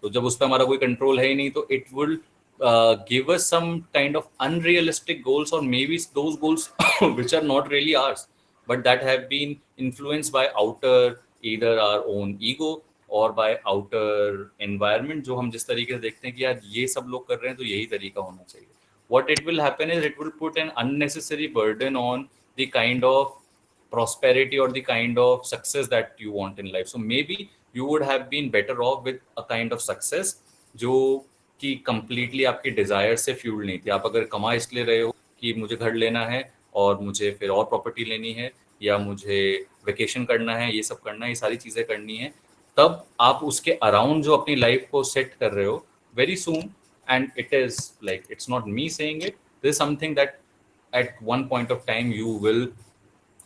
तो जब उस पर हमारा कोई कंट्रोल है ही नहीं तो it will give us some kind of unrealistic goals, or maybe those goals which are not really ours but that have been influenced by outer, either our own ego or by outer environment, जो हम जिस तरीके से देखते हैं कि यार ये सब लोग कर रहे हैं तो यही तरीका होना चाहिए। What it will happen is it will put an unnecessary burden on the kind of prosperity or the kind of success that you want in life. So maybe you would have been better off with a kind of success जो कि completely आपकी Dzire से fuel नहीं थी। आप अगर कमा इसलिए रहे हो कि मुझे घर लेना है और मुझे फिर और प्रॉपर्टी लेनी है या मुझे वेकेशन करना है, ये सब करना है, ये सारी चीजें करनी है, तब आप उसके अराउंड जो अपनी लाइफ को सेट कर रहे हो very soon, and it is like it's not me saying it, this something that at one point of time you will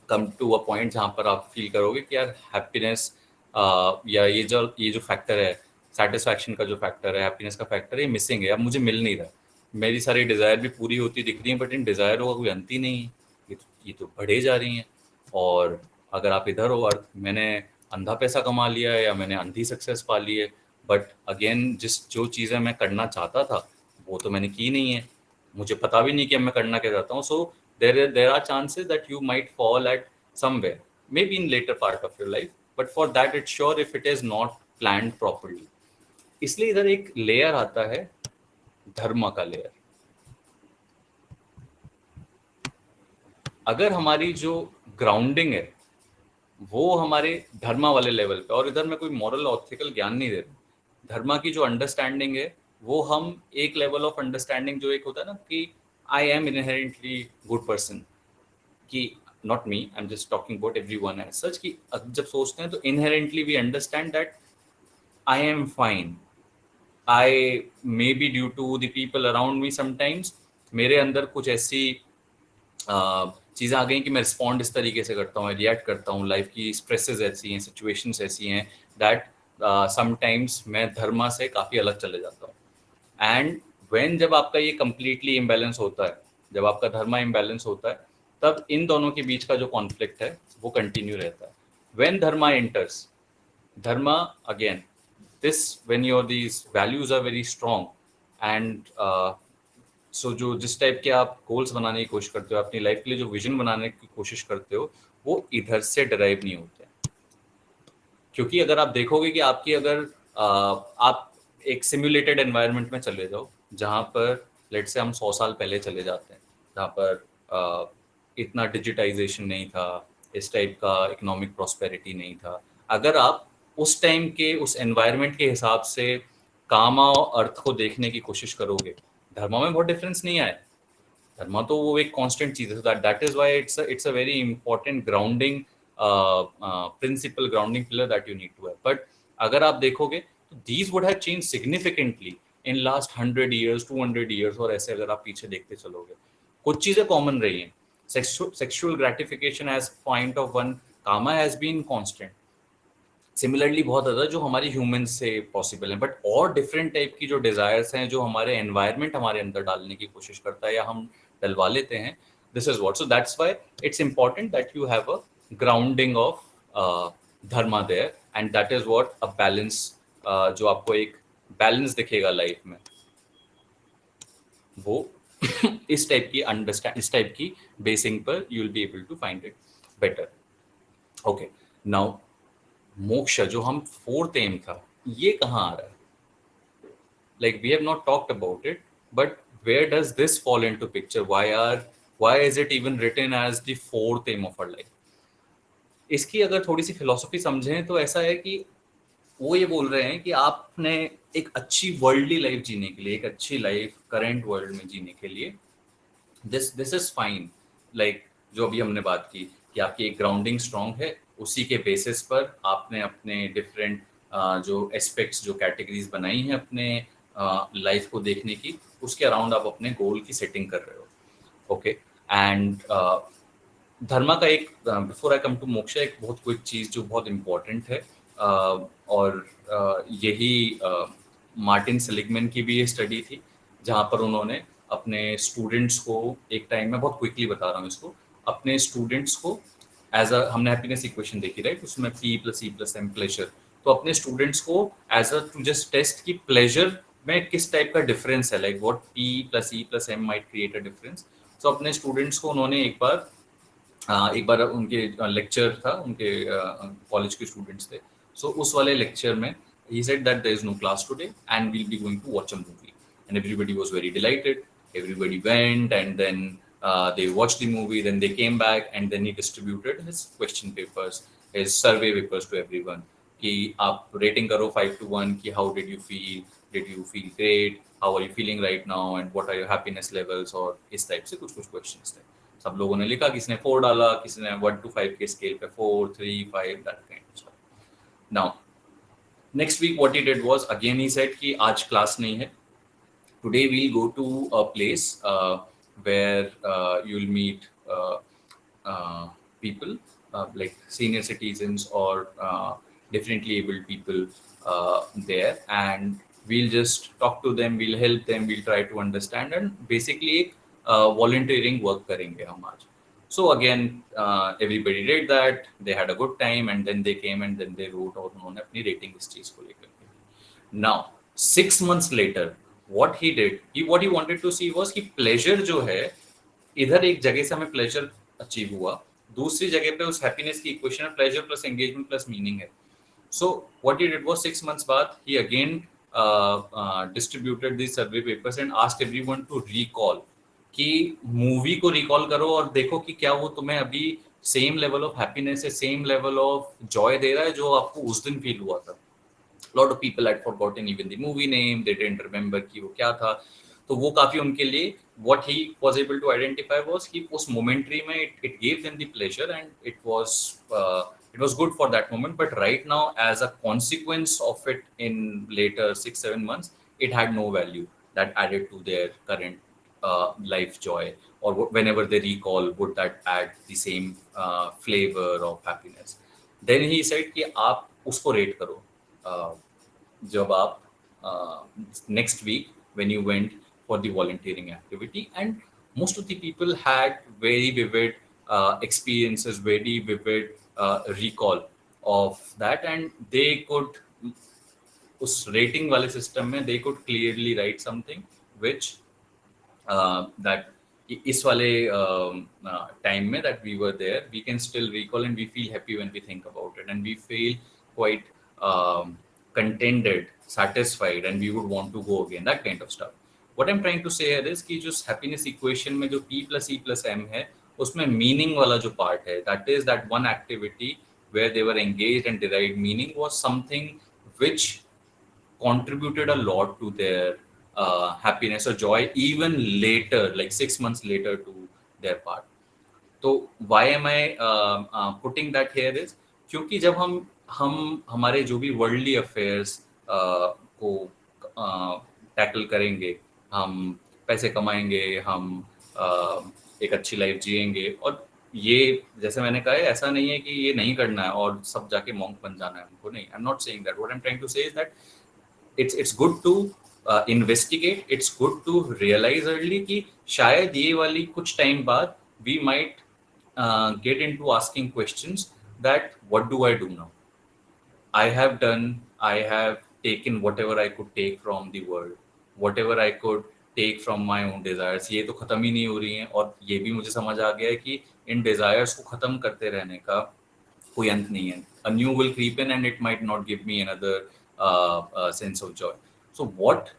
come to a point जहाँ पर आप फील करोगे कि यार हैप्पीनेस या ये जो फैक्टर है, सेटिस्फैक्शन का जो फैक्टर है, हैप्पीनेस का फैक्टर है, ये मिसिंग है, अब मुझे मिल नहीं रहा। मेरी सारी डिज़ायर भी पूरी होती दिख रही है बट इन डिज़ायरों का कोई अंत ही नहीं है, ये तो बढ़े जा रही हैं। और अगर आप इधर हो अर्थ, मैंने अंधा पैसा कमा लिया है या मैंने अंधी सक्सेस पा ली है, बट अगेन जो चीज़ें मैं करना चाहता था वो तो मैंने की नहीं है, मुझे पता भी नहीं कि अब मैं करना क्या चाहता हूँ। सो there are chances that you might fall at somewhere, maybe in later part of your life, but for that it's sure if it is not planned properly। इसलिए इधर एक लेयर आता है धर्म का लेयर। अगर हमारी जो ग्राउंडिंग है वो हमारे धर्मा वाले लेवल पे, और इधर मैं कोई मॉरल ऑथिकल ज्ञान नहीं दे रहा, धर्मा की जो अंडरस्टैंडिंग है वो हम एक लेवल ऑफ अंडरस्टैंडिंग जो एक होता है ना कि I am inherently good person, कि not me, I am just talking about everyone as such, कि जब सोचते हैं तो inherently we understand that I am fine, I may be due to the people around me sometimes मेरे अंदर कुछ ऐसी चीज़ें आ गई कि मैं रिस्पॉन्ड इस तरीके से करता हूँ, रिएक्ट करता हूँ, लाइफ की स्ट्रेसेस ऐसी हैं, सिचुएशंस ऐसी हैं दैट समटाइम्स मैं धर्मा से काफ़ी अलग चले जाता हूँ। एंड व्हेन जब आपका ये कंप्लीटली इम्बैलेंस होता है, जब आपका धर्मा इम्बैलेंस होता है, तब इन दोनों के बीच का जो कॉन्फ्लिक्ट है वो कंटिन्यू रहता है. When dharma enters, dharma again, this when your these values are very strong and सो जो जिस टाइप के आप गोल्स बनाने की कोशिश करते हो, अपनी लाइफ के लिए जो विजन बनाने की कोशिश करते हो, वो इधर से डिराइव नहीं होते हैं. क्योंकि अगर आप देखोगे कि आपकी अगर आप एक सिमुलेटेड एनवायरनमेंट में चले जाओ जहाँ पर लेट से हम 100 साल पहले चले जाते हैं, जहाँ पर इतना डिजिटाइजेशन नहीं था, इस टाइप का इकोनॉमिक प्रॉस्पेरिटी नहीं था. अगर आप उस टाइम के उस एनवायरनमेंट के हिसाब से कामा और अर्थ को देखने की कोशिश करोगे, धर्म में बहुत डिफरेंस नहीं आया. धर्म तो वो एक कांस्टेंट चीज है. That is why it's a very important grounding principle, grounding pillar that you need to have. But अगर आप देखोगे तो these would have change significantly in last 100 years, 200 years, और ऐसे अगर आप पीछे देखते चलोगे, कुछ चीजें कॉमन रही हैं. Sexual gratification as point of one kama has been constant. Similarly बहुत ज़्यादा जो हमारी ह्यूमन से पॉसिबल है, बट और डिफरेंट टाइप की जो डिजायर्स हैं जो हमारे एनवायरनमेंट हमारे अंदर डालने की कोशिश करता है या हम डलवा लेते हैं. This is what, so that's why it's important that you have a grounding of dharma there, and that is what a balance, जो आपको एक बैलेंस दिखेगा लाइफ में, वो इस टाइप की अंडरस्टैंड, इस टाइप की बेसिंग पर you will be able to find it better. Okay, now moksha जो हम फोर्थ एम था, ये कहाँ आ रहा है? Like we have not talked about it, but where does this fall into picture? Why is it even written as the fourth aim of our life? इसकी अगर थोड़ी सी फिलोसफी समझें तो ऐसा है कि वो ये बोल रहे हैं कि आपने एक अच्छी वर्ल्डली लाइफ जीने के लिए, एक अच्छी लाइफ करंट वर्ल्ड में जीने के लिए, दिस इज फाइन. लाइक जो अभी हमने बात की कि आपकी एक ग्राउंडिंग स्ट्रांग है, उसी के बेसिस पर आपने अपने डिफरेंट जो एस्पेक्ट्स, जो कैटेगरीज बनाई हैं अपने लाइफ को देखने की, उसके अराउंड आप अपने गोल की सेटिंग कर रहे हो. ओके, एंड धर्मा का एक, before I come to moksha, एक बहुत क्विक चीज जो बहुत इंपॉर्टेंट है, और यही मार्टिन सेलिगमैन की भी ये स्टडी थी, जहाँ पर उन्होंने अपने स्टूडेंट्स को एक टाइम में, बहुत क्विकली बता रहा हूँ इसको, अपने स्टूडेंट्स को एज अ, हमने हैप्पीनेस इक्वेशन देखी राइट, उसमें P + E + M प्लेजर, तो अपने स्टूडेंट्स को as a to just test की प्लेजर में किस टाइप का डिफरेंस है, like what P + E + M might create a difference. तो अपने स्टूडेंट्स को उन्होंने एक बार उनके लेक्चर था, उनके कॉलेज के स्टूडेंट्स थे, सो उस वाले लेक्चर में he said that there is no class today and we'll be going to watch a movie, and everybody was very delighted. Everybody went, and then they watched the movie, then they came back, and then he distributed his question papers, his survey papers to everyone कि आप rating करो 5 to 1 कि how did you feel great, how are you feeling right now, and what are your happiness levels, और इस type से कुछ questions थे. सब लोगों ने लिखा, किसी ने 4 डाला, किसी ने 1 to 5 के स्केल पे 4, 3, 5, that kind of stuff. Now next week what he did was, again he said कि आज क्लास नहीं है, today we'll go to a place where you'll meet people, like senior citizens or differently abled people there, and we'll just talk to them, we'll help them, we'll try to understand, and basically एक volunteering work करेंगे हम आज. So again, everybody did that. They had a good time, and then they came and then they wrote, और उन्होंने अपनी rating इस चीज को लेकर के. Now 6 months later, what he did, what he wanted to see was कि pleasure जो है, इधर एक जगह से हमें pleasure achieve हुआ, दूसरी जगह पे उस happiness की equation में pleasure plus engagement plus meaning है. So what he did was 6 months बाद he again distributed these survey papers and asked everyone to recall कि मूवी को रिकॉल करो और देखो कि क्या वो तुम्हें अभी सेम लेवल ऑफ हैप्पीनेस है, सेम लेवल ऑफ जॉय दे रहा है जो आपको उस दिन फील हुआ था. Lot of people had forgotten even the movie name, they didn't remember कि वो क्या था. तो वो काफी उनके लिए, what he was able to identify was कि उस मोमेंटरी में it give them the pleasure and it was good for that moment, but right now as a consequence of it in later 6-7 months, it had no value that added to their current life joy, or whenever they recall, would that add the same flavor of happiness. Then he said कि आप उसको rate करो जब आप next week when you went for the volunteering activity, and most of the people had very vivid experiences, very vivid recall of that, and they could उस rating वाले system में they could clearly write something which that इस वाले time में that we were there, we can still recall and we feel happy when we think about it, and we feel quite contented, satisfied, and we would want to go again, that kind of stuff. What I'm trying to say here is कि जो happiness equation में जो P plus E plus M है, उसमें meaning वाला जो part है, that is that one activity where they were engaged and derived meaning was something which contributed a lot to their happiness or joy even later, like 6 months later to their part. तो why am I putting that here is क्योंकि जब हम हमारे जो भी worldly affairs को tackle करेंगे, हम पैसे कमाएंगे, हम एक अच्छी लाइफ जिएंगे, और ये जैसे मैंने कहा है, ऐसा नहीं है कि ये नहीं करना है और सब जाके मॉन्क बन जाना है हमको, नहीं, I am not saying that. What I am trying to say is that it's good to investigate, it's good to realize early कि शायद ये वाली कुछ टाइम बाद we might get into asking questions that what do I do now? I have taken whatever I could take from the world, whatever I could take from my own desires. ये तो खत्म ही नहीं हो रही हैं, और ये भी मुझे समझ आ गया है कि इन desires को खत्म करते रहने का कोई अंत नहीं है. A new will creep in and it might not give me another sense of joy. So what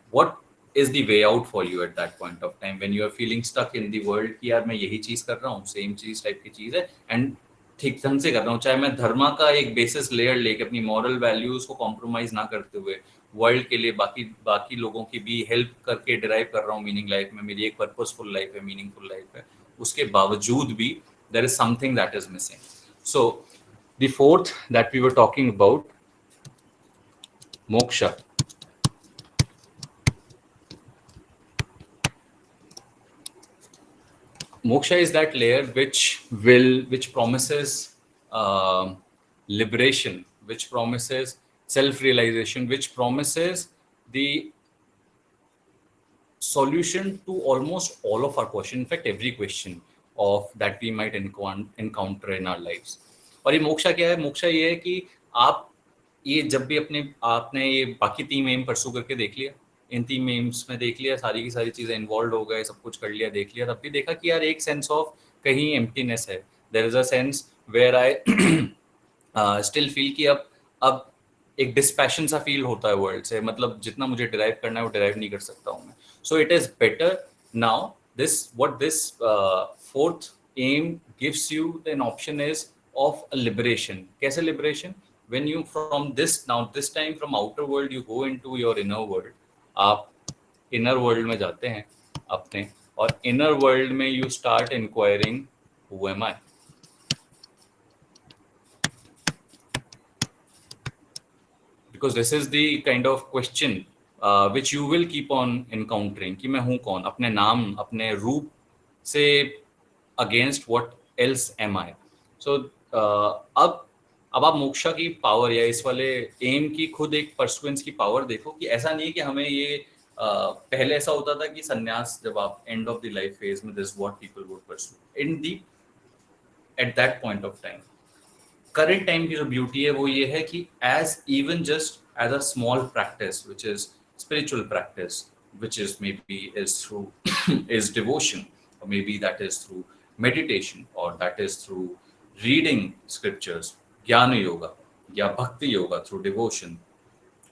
is the way out for you at that point of time when you are feeling stuck in the world कि यार मैं यही चीज कर रहा हूँ, same चीज type की चीज है, एंड ठीक ढंग से कर रहा हूँ, चाहे मैं धर्मा का एक बेसिस लेयर लेके अपनी मॉरल वैल्यूज को कॉम्प्रोमाइज ना करते हुए वर्ल्ड के लिए बाकी लोगों की भी हेल्प करके डिराइव कर रहा हूँ मीनिंग लाइफ में, मेरी एक पर्पसफुल लाइफ है, मीनिंगफुल लाइफ है, उसके बावजूद भी there is something that is missing. So the fourth that we were talking about, moksha. Moksha is that layer which promises liberation, which promises self-realization, which promises the solution to almost all of our questions, in fact every question of that we might encounter in our lives. और ये मोक्षा क्या है? मोक्षा ये है कि आप ये जब भी आपने ये बाकी 3 एम परसू करके देख लिया, इन 3 एम्स में देख लिया, सारी की सारी चीजें इन्वॉल्व हो गए, सब कुछ कर लिया, देख लिया, तब भी देखा कि यार एक सेंस ऑफ कहीं एम्प्टीनेस है. There is a sense where I still feel कि अब एक डिस्पैशन सा फील होता है वर्ल्ड से, मतलब जितना मुझे डिराइव करना है वो डिराइव नहीं कर सकता हूँ मैं. So it is better now this fourth aim gives you an option is of a liberation. कैसे liberation? When you from this time from outer world you go into your inner world, आप inner world में जाते हैं अपने, और inner world में you start inquiring who am I? Because this is the kind of question which you will keep on encountering कि मैं हूँ कौन, अपने नाम, अपने रूप से against what else am I? So अब आप मोक्षा की पावर या इस वाले एम की खुद एक परसुएंस की पावर देखो कि ऐसा नहीं है कि हमें ये पहले ऐसा होता था कि सन्यास जब आप end of the life phase में this what people would pursue in the at that point of time. Current time की जो ब्यूटी है वो ये है कि as even just as a small practice which is spiritual practice, which is maybe is through is devotion, or maybe that is through meditation, or that is through reading scriptures, jnana yoga ya bhakti yoga through devotion,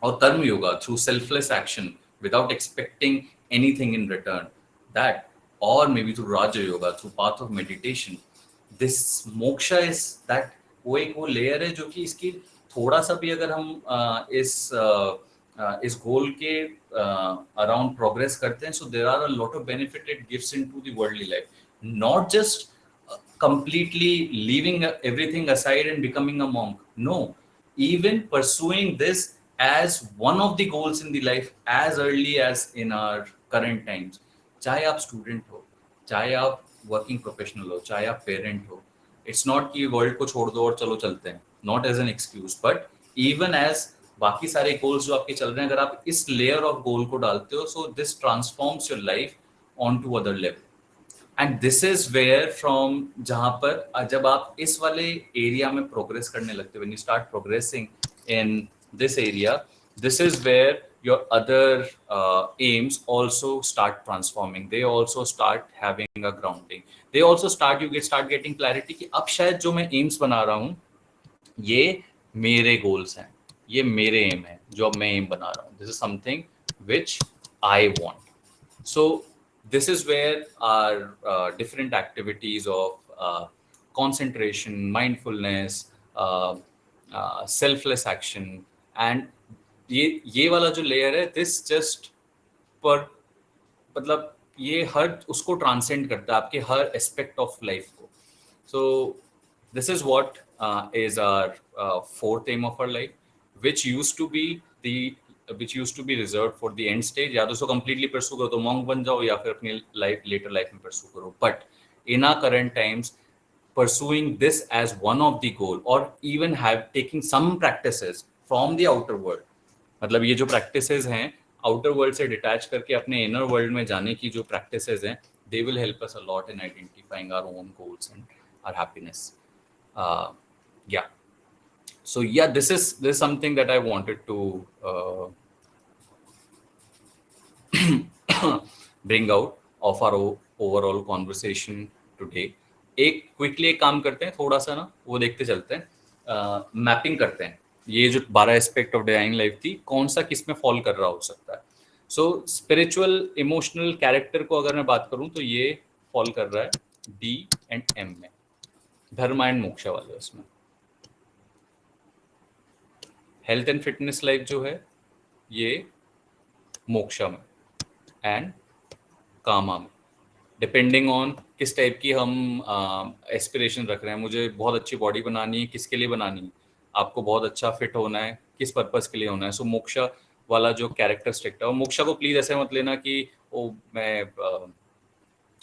or karma yoga through selfless action without expecting anything in return, that, or maybe through raja yoga through path of meditation. This moksha is that वो layer है जो कि इसकी थोड़ा सा भी अगर हम इस गोल के अराउंड प्रोग्रेस करते हैं, so there are a lot of benefit it gives into the worldly life. Not just completely leaving everything aside and becoming a monk, no, even pursuing this as one of the goals in the life as early as in our current times. चाहे आप student हो, चाहे आप working professional हो, चाहे आप parent हो, it's not कि वर्ल्ड को छोड़ दो और चलो चलते हैं, not as an excuse, but even as बाकी सारे गोल्स जो आपके चल रहे हैं, अगर आप इस लेयर ऑफ गोल को डालते हो, so this transforms your life on to other level. And this is where from जहां पर जब आप इस वाले एरिया में प्रोग्रेस करने लगते हो, when you start progressing in this area, this is where your other aims also start transforming. They also start having a grounding. They also start getting clarity कि अब शायद जो मैं aims बना रहा हूँ ये मेरे goals हैं, ये मेरे aim है जो अब मैं aim बना रहा हूँ. This is something which I want. So this is where our different activities of concentration, mindfulness, selfless action, and ये वाला जो लेयर है, दिस जस्ट पर मतलब ये हर उसको ट्रांसेंड करता है, आपके हर एस्पेक्ट ऑफ लाइफ को. So this is what is our fourth aim of our life, which used to be reserve for the end stage. या तो उसको कंप्लीटली परस्यू करो तो मॉन्क बन जाओ, या फिर अपनी लाइफ लेटर लाइफ में परस्यू करो. But in our current times, pursuing this as one of the goal, or even taking some practices from the outer world. मतलब ये जो प्रैक्टिसेस हैं आउटर वर्ल्ड से डिटैच करके अपने इनर वर्ल्ड में जाने की जो प्रैक्टिसेस हैं, they will help us a lot in identifying our own goals and our happiness. या so yeah, this is something that I wanted to bring out of our overall conversation today. एक quickly एक काम करते हैं, थोड़ा सा ना वो देखते चलते हैं, मैपिंग करते हैं ये जो 12 एस्पेक्ट ऑफ डिवाइन लाइफ थी, कौन सा किस में फॉल कर रहा हो सकता है. सो स्पिरिचुअल, इमोशनल, कैरेक्टर को अगर मैं बात करूं तो ये फॉल कर रहा है डी एंड एम में, धर्म एंड मोक्ष वाले उसमें. हेल्थ एंड फिटनेस लाइफ जो है ये मोक्षा में एंड कामा में, डिपेंडिंग ऑन किस टाइप की हम एस्पिरेशन रख रहे हैं. मुझे बहुत अच्छी बॉडी बनानी है, किसके लिए बनानी है? आपको बहुत अच्छा फिट होना है, किस पर्पस के लिए होना है? सो मोक्षा वाला जो कैरेक्टरिस्टिक है, और मोक्षा को प्लीज ऐसे मत लेना कि ओ मैं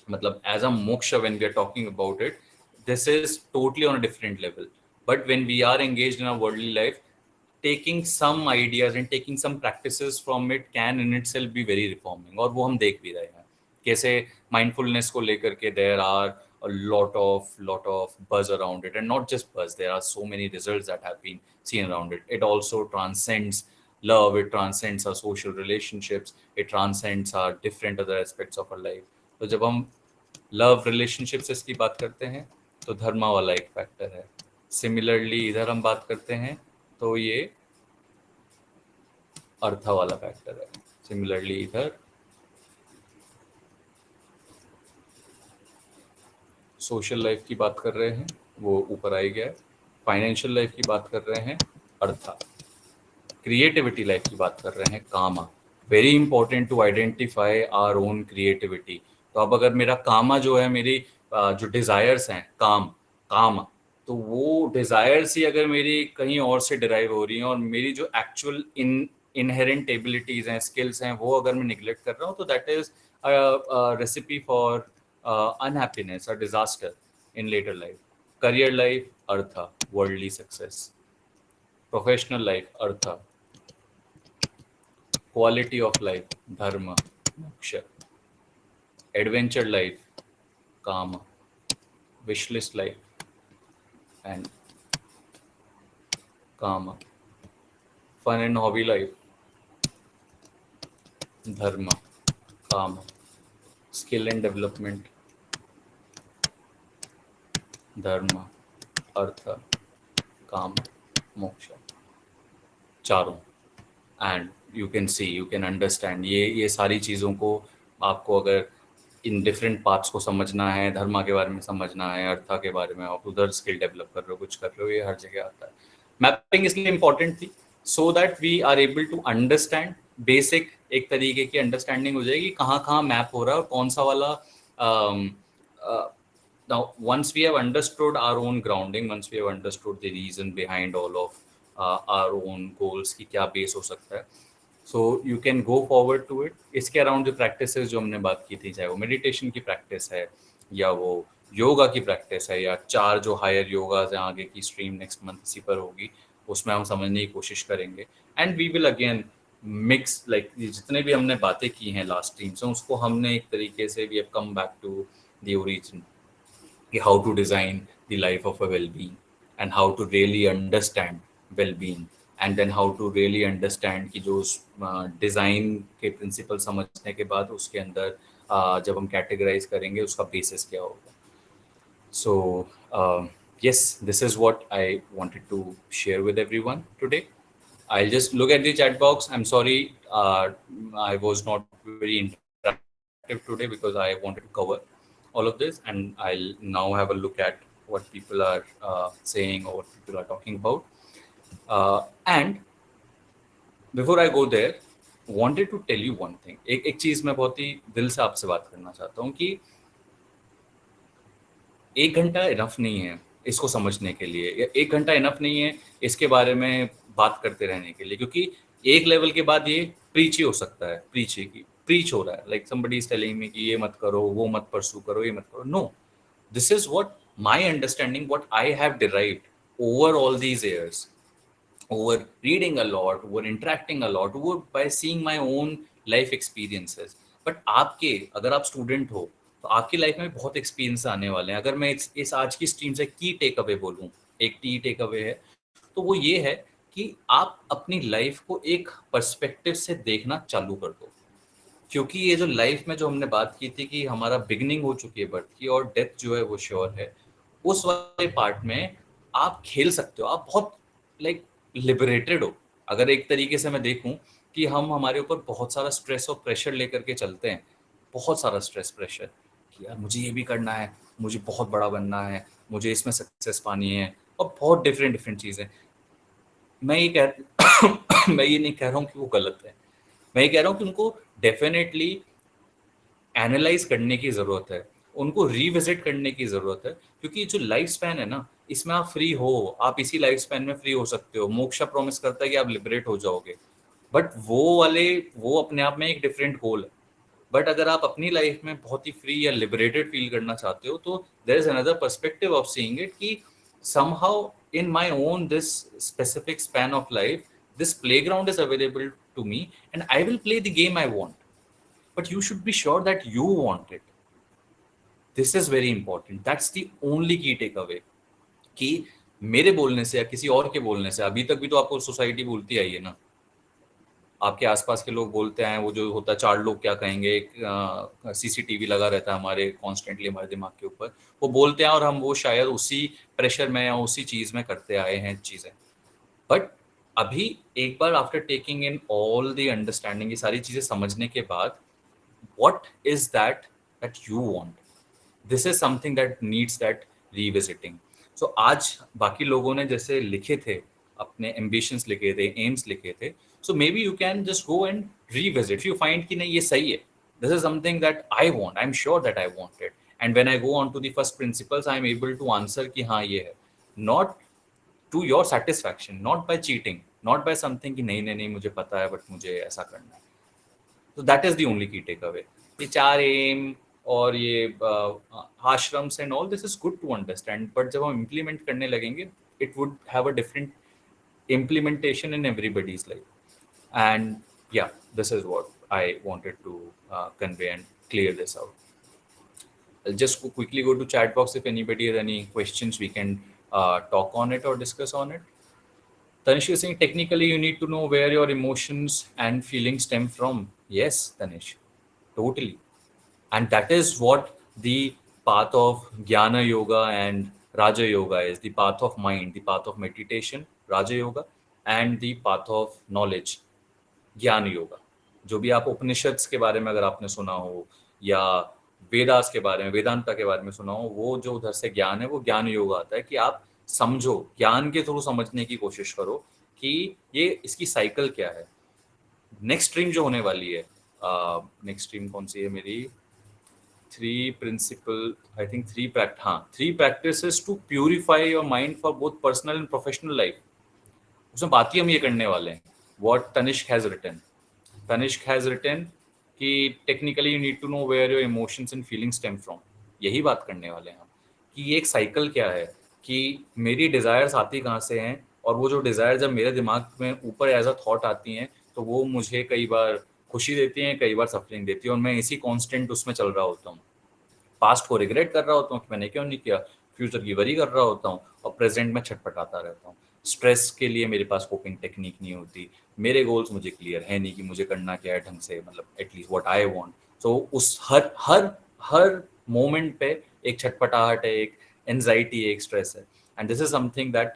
मतलब as a moksha, when we are talking about it, this is totally on a different level. But when we are engaged in a worldly life, taking some ideas and taking some practices from it can in itself be very reforming. और वो हम देख भी रहे हैं कैसे mindfulness को लेकर के there are a lot of buzz around it, and not just buzz, there are so many results that have been seen around it. It also transcends love, it transcends our social relationships, it transcends our different other aspects of our life. तो जब हम love relationships की बात करते हैं तो धर्मा वाला एक फैक्टर है. सिमिलरली इधर हम बात करते हैं तो ये अर्थ वाला फैक्टर है. सिमिलरली इधर सोशल लाइफ की बात कर रहे हैं, वो ऊपर आई गया. फाइनेंशियल लाइफ की बात कर रहे हैं अर्थ. क्रिएटिविटी लाइफ की बात कर रहे हैं kama. Very important to identify our own creativity. तो अब अगर मेरा कामा जो है, मेरी जो डिजायर्स हैं काम, तो वो डिजायर्स ही अगर मेरी कहीं और से डिराइव हो रही हैं, और मेरी जो एक्चुअल इनहेरेंट एबिलिटीज हैं, स्किल्स हैं, वो अगर मैं निगलेक्ट कर रहा हूँ, तो that is recipe for unhappiness और disaster in later life. Career life artha, worldly success. Professional life artha. Quality of life dharma moksha. Adventure life kama. Wishlist life and kama. Fun and hobby life dharma kama. Skill and development dharma artha kama moksha. चारों. And you can see, you can understand ये सारी चीज़ों को आपको अगर in different parts को समझना है, धर्मा के बारे में समझना है, अर्था के बारे में, आप उधर स्किल डेवलप कर रहे हो, कुछ कर रहे हो, ये हर जगह आता है. मैपिंग इसलिए इम्पोर्टेंट थी so that we are able to understand basic, एक तरीके की अंडरस्टैंडिंग हो जाएगी कहाँ मैप हो रहा है और कौन सा वाला. Now, once we have understood our own grounding, once we have understood the reason behind all of our own goals की क्या बेस हो सकता है, so you can go forward to it. इसके अराउंड जो प्रैक्टिसेस जो हमने बात की थी, चाहे वो मेडिटेशन की प्रैक्टिस है या वो योगा की प्रैक्टिस है, या 4 जो हायर योगाज हैं, आगे की स्ट्रीम नेक्स्ट मंथ इसी पर होगी, उसमें हम समझने की कोशिश करेंगे. And we will again mix, like जितने भी हमने बातें की हैं लास्ट स्ट्रीम से, उसको हमने एक तरीके से we have come back to the origin, how to design the life of a well-being and how to really understand well-being, and then how to really understand कि जो डिज़ाइन के प्रिंसिपल समझने के बाद उसके अंदर जब हम कैटेगराइज करेंगे उसका बेसिस क्या होगा. So yes, this is what I wanted to share with everyone today. I'll just look at the chat box. I'm sorry, I was not very interactive today because I wanted to cover all of this, and I'll now have a look at what people are saying or what people are talking about. And before I go there, wanted to tell you one thing. एक चीज मैं बहुत ही दिल से आपसे बात करना चाहता हूँ कि 1 घंटा इनफ नहीं है इसको समझने के लिए, या 1 घंटा इनफ नहीं है इसके बारे में बात करते रहने के लिए, क्योंकि एक लेवल के बाद ये प्रीच ही हो सकता है. प्रीच हो रहा है, like somebody is telling me कि ये मत करो, वो मत परसू करो, ये मत करो. No, this is what my understanding, what I have derived over all these years, over reading a lot, over interacting a lot, over by seeing my own life experiences. But आपके, अगर आप स्टूडेंट हो तो आपकी life में बहुत experience आने वाले हैं. अगर मैं इस आज की स्ट्रीम से की टेक अवे बोलूँ, एक टेक अवे है तो वो ये है कि आप अपनी लाइफ को एक पर्सपेक्टिव से देखना चालू कर दो. क्योंकि ये जो लाइफ में जो हमने बात की थी कि हमारा बिगनिंग हो चुकी है बर्थ की और डेथ जो है वो श्योर है, उस वाले पार्ट में आप खेल सकते हो. आप बहुत लाइक लिबरेटेड हो. अगर एक तरीके से मैं देखूं कि हम हमारे ऊपर बहुत सारा स्ट्रेस और प्रेशर लेकर के चलते हैं, बहुत सारा स्ट्रेस प्रेशर कि यार मुझे ये भी करना है, मुझे बहुत बड़ा बनना है, मुझे इसमें सक्सेस पानी है, और बहुत डिफरेंट डिफरेंट चीज़ें. मैं ये मैं ये नहीं कह रहा हूँ कि वो गलत है. मैं ये कह रहा हूँ कि उनको डेफिनेटली एनालाइज करने की ज़रूरत है, उनको रिविजिट करने की ज़रूरत है. क्योंकि जो लाइफ स्पैन है ना, इसमें आप फ्री हो, आप इसी लाइफ स्पैन में फ्री हो सकते हो. मोक्षा प्रॉमिस करता है कि आप लिबरेट हो जाओगे, बट वो अपने आप में एक डिफरेंट गोल है. बट अगर आप अपनी लाइफ में बहुत ही फ्री या लिबरेटेड फील करना चाहते हो तो there is another perspective of seeing it कि somehow in my own this specific span of life, this playground is available to me and I will play the game I want, but you should be sure that you want it. This is very important. That's the only key takeaway. कि मेरे बोलने से या किसी और के बोलने से, अभी तक भी तो आपको सोसाइटी बोलती आई है ना, आपके आसपास के लोग बोलते हैं, वो जो होता है चार लोग क्या कहेंगे, सीसीटीवी लगा रहता है हमारे कॉन्स्टेंटली हमारे दिमाग के ऊपर, वो बोलते हैं और हम वो शायद उसी प्रेशर में या उसी चीज़ में करते आए हैं चीज़ें. बट अभी एक बार after taking in all the understanding, ये सारी चीज़ें समझने के बाद, what is that you want? This is something that needs that revisiting. So आज बाकी लोगों ने जैसे लिखे थे, अपने ambitions लिखे थे, aims लिखे थे, so maybe you can just go and revisit. If you find कि नहीं ये सही है, this is something that I want, I'm sure that I want it, and when I go on to the first principles, I'm able to answer कि हाँ ये है, not to your satisfaction, not by cheating, not by something कि नहीं नहीं नहीं मुझे पता है बट मुझे ऐसा करना है. तो that is the only key takeaway. ये चार एम और ये ashrams and all this is good to understand, but जब हम इम्प्लीमेंट करने लगेंगे it would have a different implementation in everybody's life. And yeah, this is what I wanted to convey and clear this out. I'll just quickly go to chat box. If anybody has any questions, we can talk on it or discuss on it. Tanish is saying technically you need to know where your emotions and feelings stem from. Yes, Tanish, totally. And that is what the path of Jnana Yoga and Raja Yoga is. The path of mind, the path of meditation, Raja Yoga, and the path of knowledge, ज्ञान योगा. जो भी आप उपनिषद्स के बारे में अगर आपने सुना हो या वेदास के बारे में, वेदांता के बारे में सुना हो, वो जो उधर से ज्ञान है वो ज्ञान योगा आता है कि आप समझो, ज्ञान के थ्रू समझने की कोशिश करो कि ये इसकी साइकिल क्या है. नेक्स्ट स्ट्रीम जो होने वाली है, नेक्स्ट स्ट्रीम कौन सी है मेरी, three principle, I think three practices to purify your mind for both personal and professional life. उसमें बात ही हम ये करने वाले हैं. What Tanishq has written. Tanishq has written कि technically you need to know where your emotions and feelings stem from. यही बात करने वाले हैं हम कि ये एक साइकिल क्या है, कि मेरी डिज़ायर्स आती कहाँ से हैं, और वो जो डिज़ायर जब मेरे दिमाग में ऊपर एज अ थॉट आती हैं तो वो मुझे कई बार खुशी देती हैं, कई बार सफरिंग देती है, और मैं इसी कांस्टेंट उसमें चल रहा होता हूँ. पास्ट को रिग्रेट कर रहा होता हूँ कि मैंने क्यों नहीं किया, फ्यूचर की वरी कर रहा होता हूँ, और प्रेजेंट में छटपटाता रहता हूँ। स्ट्रेस के लिए मेरे पास कोपिंग टेक्निक नहीं होती, मेरे गोल्स मुझे क्लियर है नहीं कि मुझे करना क्या है ढंग से, मतलब एटलीस्ट व्हाट आई वांट। सो उस हर हर हर मोमेंट पे एक छटपटाहट है, एक एंजाइटी है, एक स्ट्रेस है। And this is something that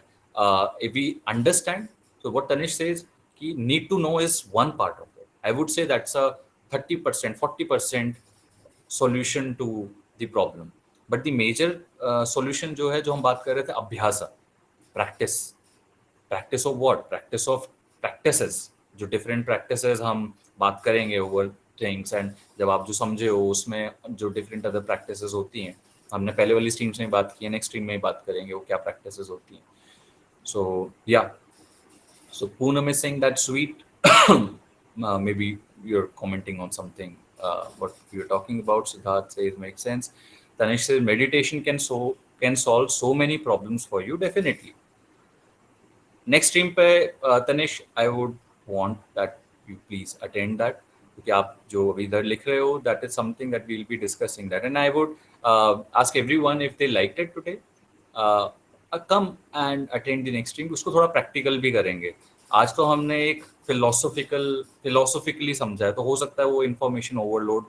if we understand, so what Tanish says कि need to know is one part of it. I would say that's a 30%, 40% solution to the problem. But the major solution जो है, जो हम बात कर रहे थे, अभ्यासा, practice. Practice of what? Practice of practices. जो different practices हम बात करेंगे over things, and जब आप जो समझे हो उसमें जो different other practices होती हैं, हमने पहले वाली streams में बात की है, next stream में बात करेंगे वो क्या practices होती हैं. So yeah. So Poonam is saying that's sweet. Maybe you're commenting on something what you're talking about. Siddharth says makes sense. Tanish says meditation can solve so many problems for you. Definitely. Next stream पे Tanish, I would want that you please attend that, क्योंकि आप जो अभी इधर लिख रहे हो, that is something that we'll be discussing that, and I would ask everyone if they liked it today, uh, come and attend the next stream. उसको थोड़ा प्रैक्टिकल भी करेंगे। आज तो हमने एक फिलोसॉफिकली समझा है, तो हो सकता है वो इन्फॉर्मेशन ओवरलोड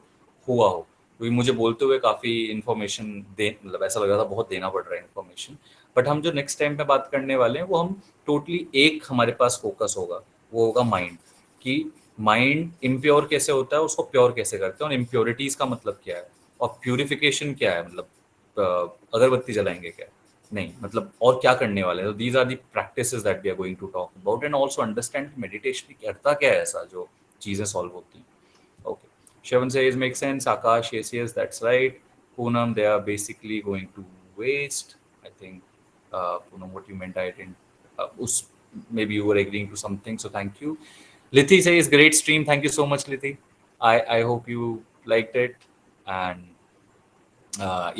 हुआ हो, क्योंकि मुझे बोलते हुए काफ़ी इन्फॉर्मेशन मतलब ऐसा लग रहा था बहुत देना पड़ रहा है इन्फॉर्मेशन। बट हम जो नेक्स्ट टाइम पे बात करने वाले हैं वो हम टोटली एक हमारे पास फोकस होगा, वो होगा माइंड, कि माइंड इम्प्योर कैसे होता है, उसको प्योर कैसे करते हैं, और इम्प्योरिटीज का मतलब क्या है, और प्यूरिफिकेशन क्या है, मतलब अगरबत्ती जलाएंगे क्या, नहीं, मतलब और क्या करने वाले हैं। These are the practices that we are going to talk about, and also understand meditation करता क्या है ऐसा जो चीजें सॉल्व होती हैं। Okay, Shravan says makes sense. Akash, yes, that's right. Poonam, they are basically going to waste. I think, Poonam, what you meant, I didn't. Maybe you were agreeing to something, so thank you. Lithi says great stream. Thank you so much, Lithi. I hope you liked it, and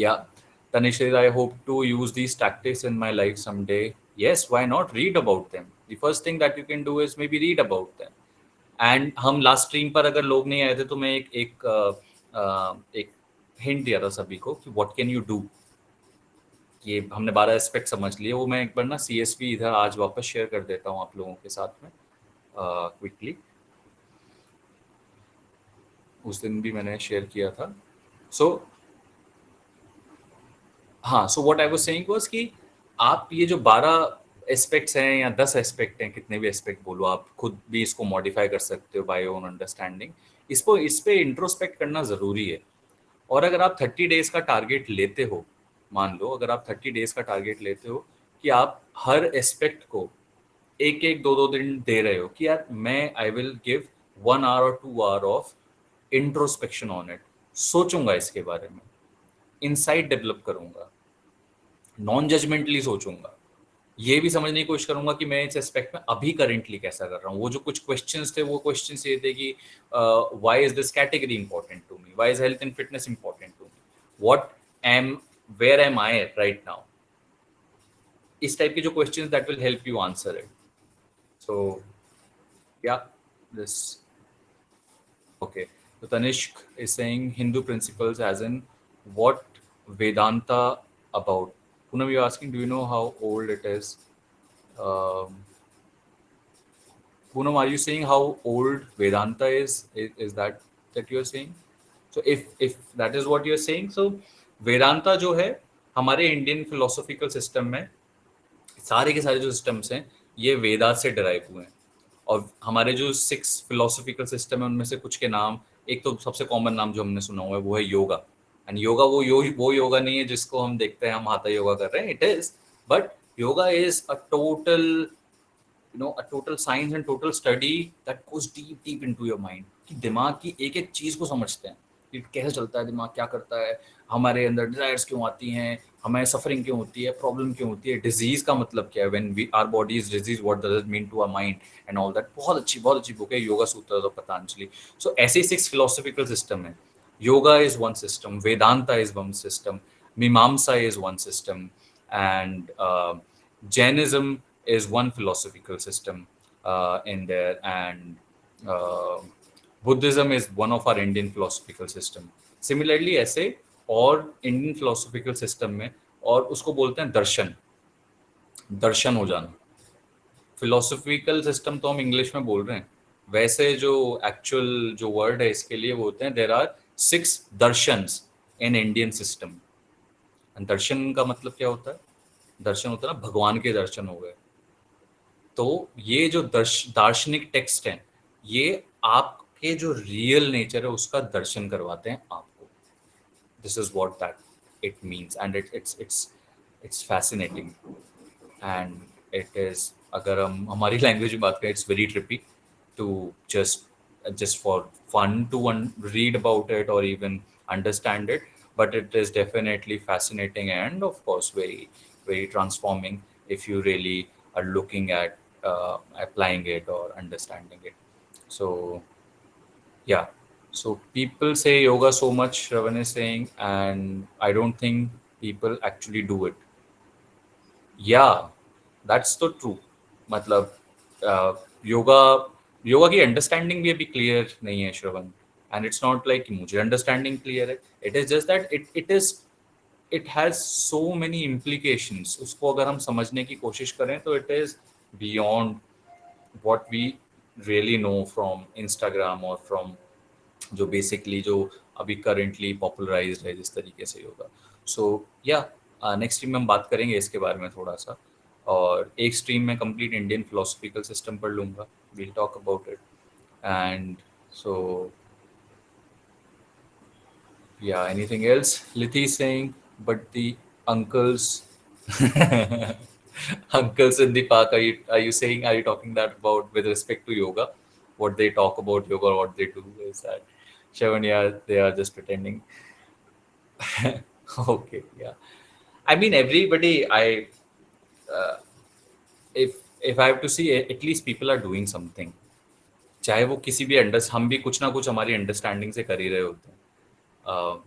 yeah. Tanish says I hope to use these tactics in my life someday. Yes, why not? Read about them. The first thing that you can do is maybe read about them. And हम last stream पर अगर लोग नहीं आए थे तो मैं एक हिंट दिया था सभी को कि व्हाट कैन यू डू। ये हमने 12 एस्पेक्ट समझ लिए, वो मैं एक बार ना CSV इधर आज वापस शेयर कर देता हूँ आप लोगों के साथ में क्विकली। उस दिन भी मैंने शेयर किया था। सो हाँ, so what I was saying was कि आप ये जो 12 एस्पेक्ट्स हैं या 10 एस्पेक्ट हैं, कितने भी एस्पेक्ट बोलो, आप खुद भी इसको मॉडिफाई कर सकते हो बाय ओन अंडरस्टैंडिंग। इस पे इंट्रोस्पेक्ट करना ज़रूरी है। और अगर आप 30 डेज का टारगेट लेते हो, मान लो अगर आप 30 डेज का टारगेट लेते हो कि आप हर एस्पेक्ट को एक एक दो दो दिन दे रहे हो कि यार मैं आई विल गिव 1 आवर और 2 hour of introspection on it, सोचूंगा इसके बारे में, इनसाइट डेवलप करूंगा, नॉन जजमेंटली सोचूंगा, ये भी समझने की कोशिश करूंगा कि मैं इस एस्पेक्ट में अभी करेंटली कैसा कर रहा हूँ। वो जो कुछ क्वेश्चंस थे, वो क्वेश्चंस ये थे कि why is this category important to me, why is health and fitness important to me, what am where am I right now, इस टाइप के जो questions that will help you answer it. So yeah this okay, so Tanishq is saying Hindu principles as in what Vedanta about. Poonam, you're asking, do you know how old it is? Poonam, are you saying how old Vedanta is? Is that you're saying? So if that is what you're saying, so Vedanta जो है हमारे Indian philosophical system में सारे के सारे जो systems हैं ये वेदास से डिराइव हुए हैं। और हमारे जो 6 फिलोसॉफिकल सिस्टम है उनमें से कुछ के नाम, एक तो सबसे कॉमन नाम जो हमने सुना हुआ है वो है योगा। एंड योगा वो योगा नहीं है जिसको हम देखते हैं हम हाथा योगा कर रहे हैं, it is, but yoga is a total a total science and total study that goes deep into your mind, कि दिमाग की एक एक चीज को समझते हैं कि कैसे चलता है दिमाग, क्या करता है, हमारे अंदर डिजायर्स क्यों आती हैं, हमें सफरिंग क्यों होती है, प्रॉब्लम क्यों होती है, डिजीज का मतलब क्या है, when we our body is disease what does it mean to our mind and all that. बहुत अच्छी बुक है योगा सूत्र ऑफ पतंजलि। सो ऐसे 6 फिलोसॉफिकल सिस्टम है। Yoga is one system, Vedanta is one system, Mimamsa is one system, and Jainism is one philosophical system in there, and Buddhism is one of our Indian philosophical system. Similarly, ऐसे और Indian philosophical system में, और उसको बोलते हैं दर्शन, दर्शन हो जाना। फिलोसॉफिकल सिस्टम तो हम इंग्लिश में बोल रहे हैं, वैसे जो एक्चुअल जो वर्ड है इसके लिए वो होते हैं, there are 6 darshans in Indian system. दर्शन का मतलब क्या होता है? दर्शन होता है ना, भगवान के दर्शन हो गए। तो ये जो दार्शनिक टेक्स्ट हैं, ये आपके जो रियल नेचर है उसका दर्शन करवाते हैं आपको। This is what that it means, and it's fascinating, and it is, अगर हम हमारी लैंग्वेज में बात करें, it's very trippy to just for fun to read about it or even understand it, but it is definitely fascinating and of course very transforming if you really are looking at applying it or understanding it. So yeah, so people say yoga so much, Ravan is saying, and I don't think people actually do it. या that's तो true. मतलब योगा योगा की understanding भी अभी clear नहीं है, Shravan. And it's not like मुझे understanding clear है, it is just that it has so many implications. उसको अगर हम समझने की कोशिश करें तो it is beyond what we really know from Instagram और फ्रॉम जो बेसिकली जो अभी करेंटली पॉपुलराइज्ड है जिस तरीके से योगा। सो या नेक्स्ट स्ट्रीम में हम बात करेंगे इसके बारे में थोड़ा सा, और एक स्ट्रीम में कंप्लीट इंडियन फिलोसफिकल सिस्टम पढ़ लूँगा, we'll talk about it. And so yeah anything else? लिथी saying but the uncles uncles in the park, are you saying, are you talking that about with respect to yoga, what they talk about yoga or what they do? Is that Shravan? Yeah, they are just pretending. Okay, yeah. I mean, everybody. Uh, if I have to see, at least people are doing something. चाहे वो किसी भी हम भी कुछ ना कुछ हमारी अंडरस्टैंडिंग से कर ही रहे होते हैं।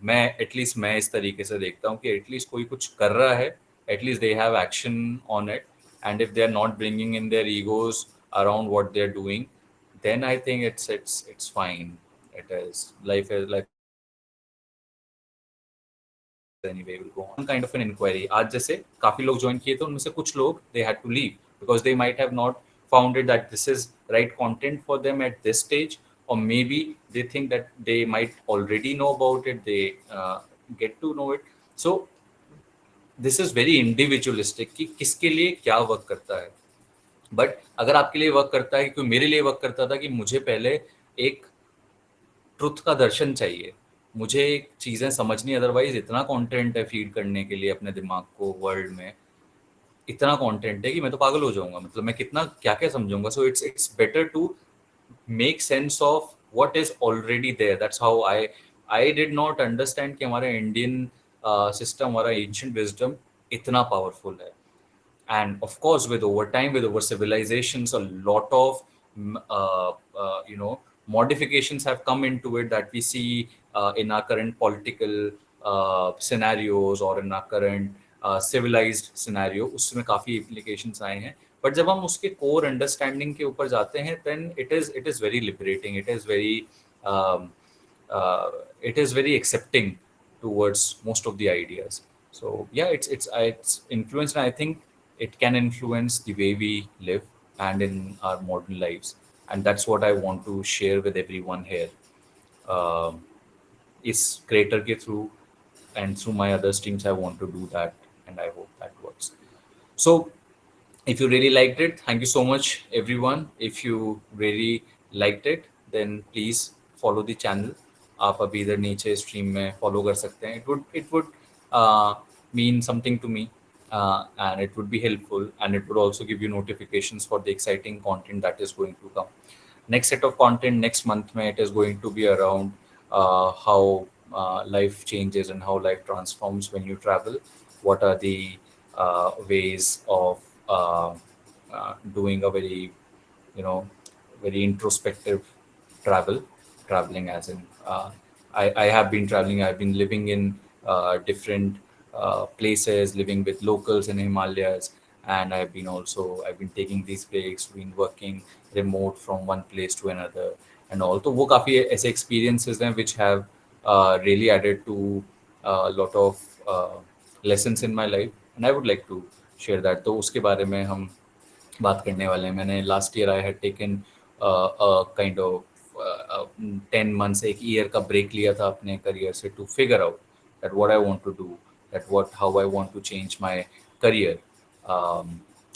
मैं एटलीस्ट मैं इस तरीके से देखता हूँ कि एटलीस्ट कोई कुछ कर रहा है, at least they have action on it, and if they are not bringing in their egos around what they are doing, then I think it's fine. It is life anyway will go on kind of an inquiry। आज जैसे काफी लोग join किए थे, उनमें से कुछ लोग they had to leave because they might have not found it that this is right content for them at this stage, or maybe they think that they might already know about it, they get to know it। So this is very individualistic कि किसके लिए क्या work करता है। But अगर आपके लिए work करता है, क्योंकि मेरे लिए वर्क करता था कि मुझे पहले एक ट्रुथ का दर्शन चाहिए, मुझे चीज़ें समझनी, अदरवाइज इतना कंटेंट है फीड करने के लिए अपने दिमाग को वर्ल्ड में, इतना कंटेंट है कि मैं तो पागल हो जाऊंगा। मतलब मैं कितना क्या क्या समझूंगा। So it's better to make sense of what is already there. That's how I did not understand कि हमारा इंडियन सिस्टम, हमारा एंशिएंट विजडम इतना पावरफुल है। And of course, with over time, with over civilizations, a lot of modifications have come into it that we see in our current political scenarios or in our current civilized scenario। उसमें काफी implications आए हैं, but जब हम उसके core understanding के ऊपर जाते हैं, then it is very liberating, um, uh, it is very accepting towards most of the ideas। So yeah, it's influenced, and I think it can influence the way we live and in our modern lives, and that's what I want to share with everyone here, is creator के through and through my other streams I want to do that, and I hope that works। So if you really liked it, thank you so much everyone। If you really liked it, then please follow the channel। आप अभी इधर नीचे stream में follow कर सकते हैं। It would mean something to me, and it would be helpful, and it would also give you notifications for the exciting content that is going to come। Next set of content next month mein, it is going to be around how life changes and how life transforms when you travel। What are the ways of doing a very, you know, very introspective traveling as in, I have been traveling, I've been living in different places, living with locals in Himalayas, and I've been taking these breaks, been working remote from one place to another, and all तो वो काफी ऐसे experiences हैं which have really added to a lot of lessons in my life, and I would like to share that. तो उसके बारे में हम बात करने वाले हैं. मैंने last year I had taken kind of 10 months, एक ईयर का ब्रेक लिया था अपने करियर से to figure out that what I want to do, that what how I want to change my career.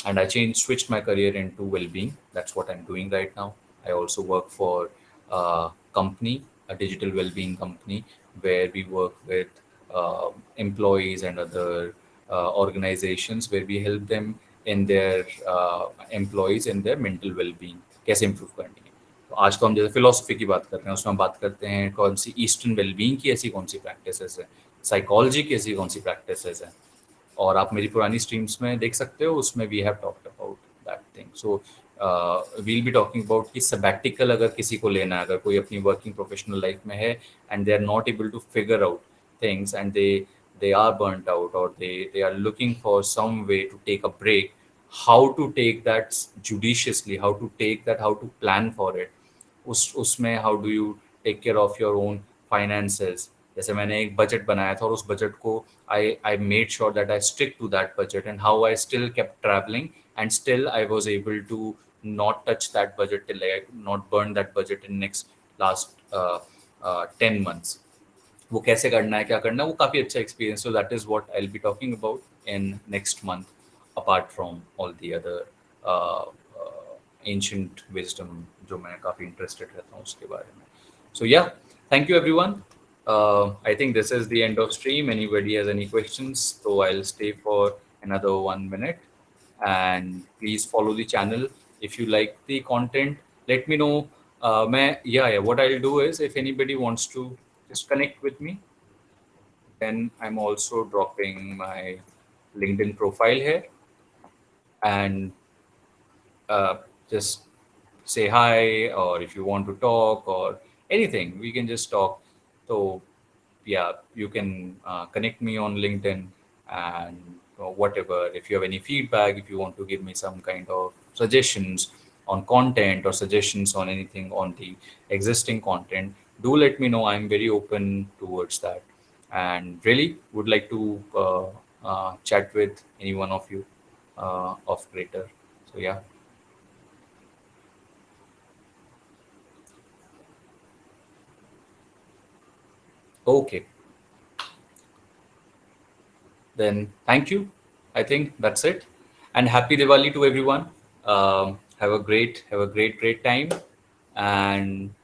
And I changed switched my career into well-being. That's what I'm doing right now. I also work for a company, a digital well-being company, where we work with employees and other organizations, where we help them in their employees in their mental well-being, कैसे improve करनी है. तो आज तो हम जैसे philosophy की बात कर रहे हैं, उसमें हम बात करते हैं कौन सी ईस्टर्न वेलबींग की ऐसी कौन सी प्रैक्टिसेस है, साइकोलॉजी की ऐसी कौन सी प्रैक्टिसेस है. और आप मेरी पुरानी स्ट्रीम्स में देख सकते हो, उसमें we have talked about that thing. So we'll be talking about कि सबैटिकल अगर किसी को लेना है, अगर कोई अपनी वर्किंग प्रोफेशनल लाइफ में है and they are not able to figure out things, and they are burnt out, or they are looking for some way to take a break, how to take that judiciously, how to take that, how to plan for it. उस उसमें how do you take care of your own finances. जैसे मैंने एक budget बनाया था और उस budget को I made sure that I stick to that budget, and how I still kept travelling and still I was able to not touch that budget till I not burn that budget in next last 10 months. वो कैसे करना है, क्या करना है, वो काफ़ी अच्छा experience. So that is what I will be talking about in next month, apart from all the other ancient wisdom जो मैं काफ़ी इंटरेस्टेड रहता हूँ उसके बारे में. सो या, thank you everyone. I think this is the end of stream. Anybody has any questions? So I'll stay for another 1 minute. And please follow the channel. If you like the content, let me know. What I'll do is, if anybody wants to just connect with me, then I'm also dropping my LinkedIn profile here, and just say hi, or if you want to talk or anything, we can just talk. So yeah, you can connect me on LinkedIn, and whatever, if you have any feedback, if you want to give me some kind of suggestions on content or suggestions on anything on the existing content, do let me know. I'm very open towards that, and really would like to chat with any one of you of greater. So yeah. Okay, then thank you. I think that's it. And happy Diwali to everyone. Have a great time. And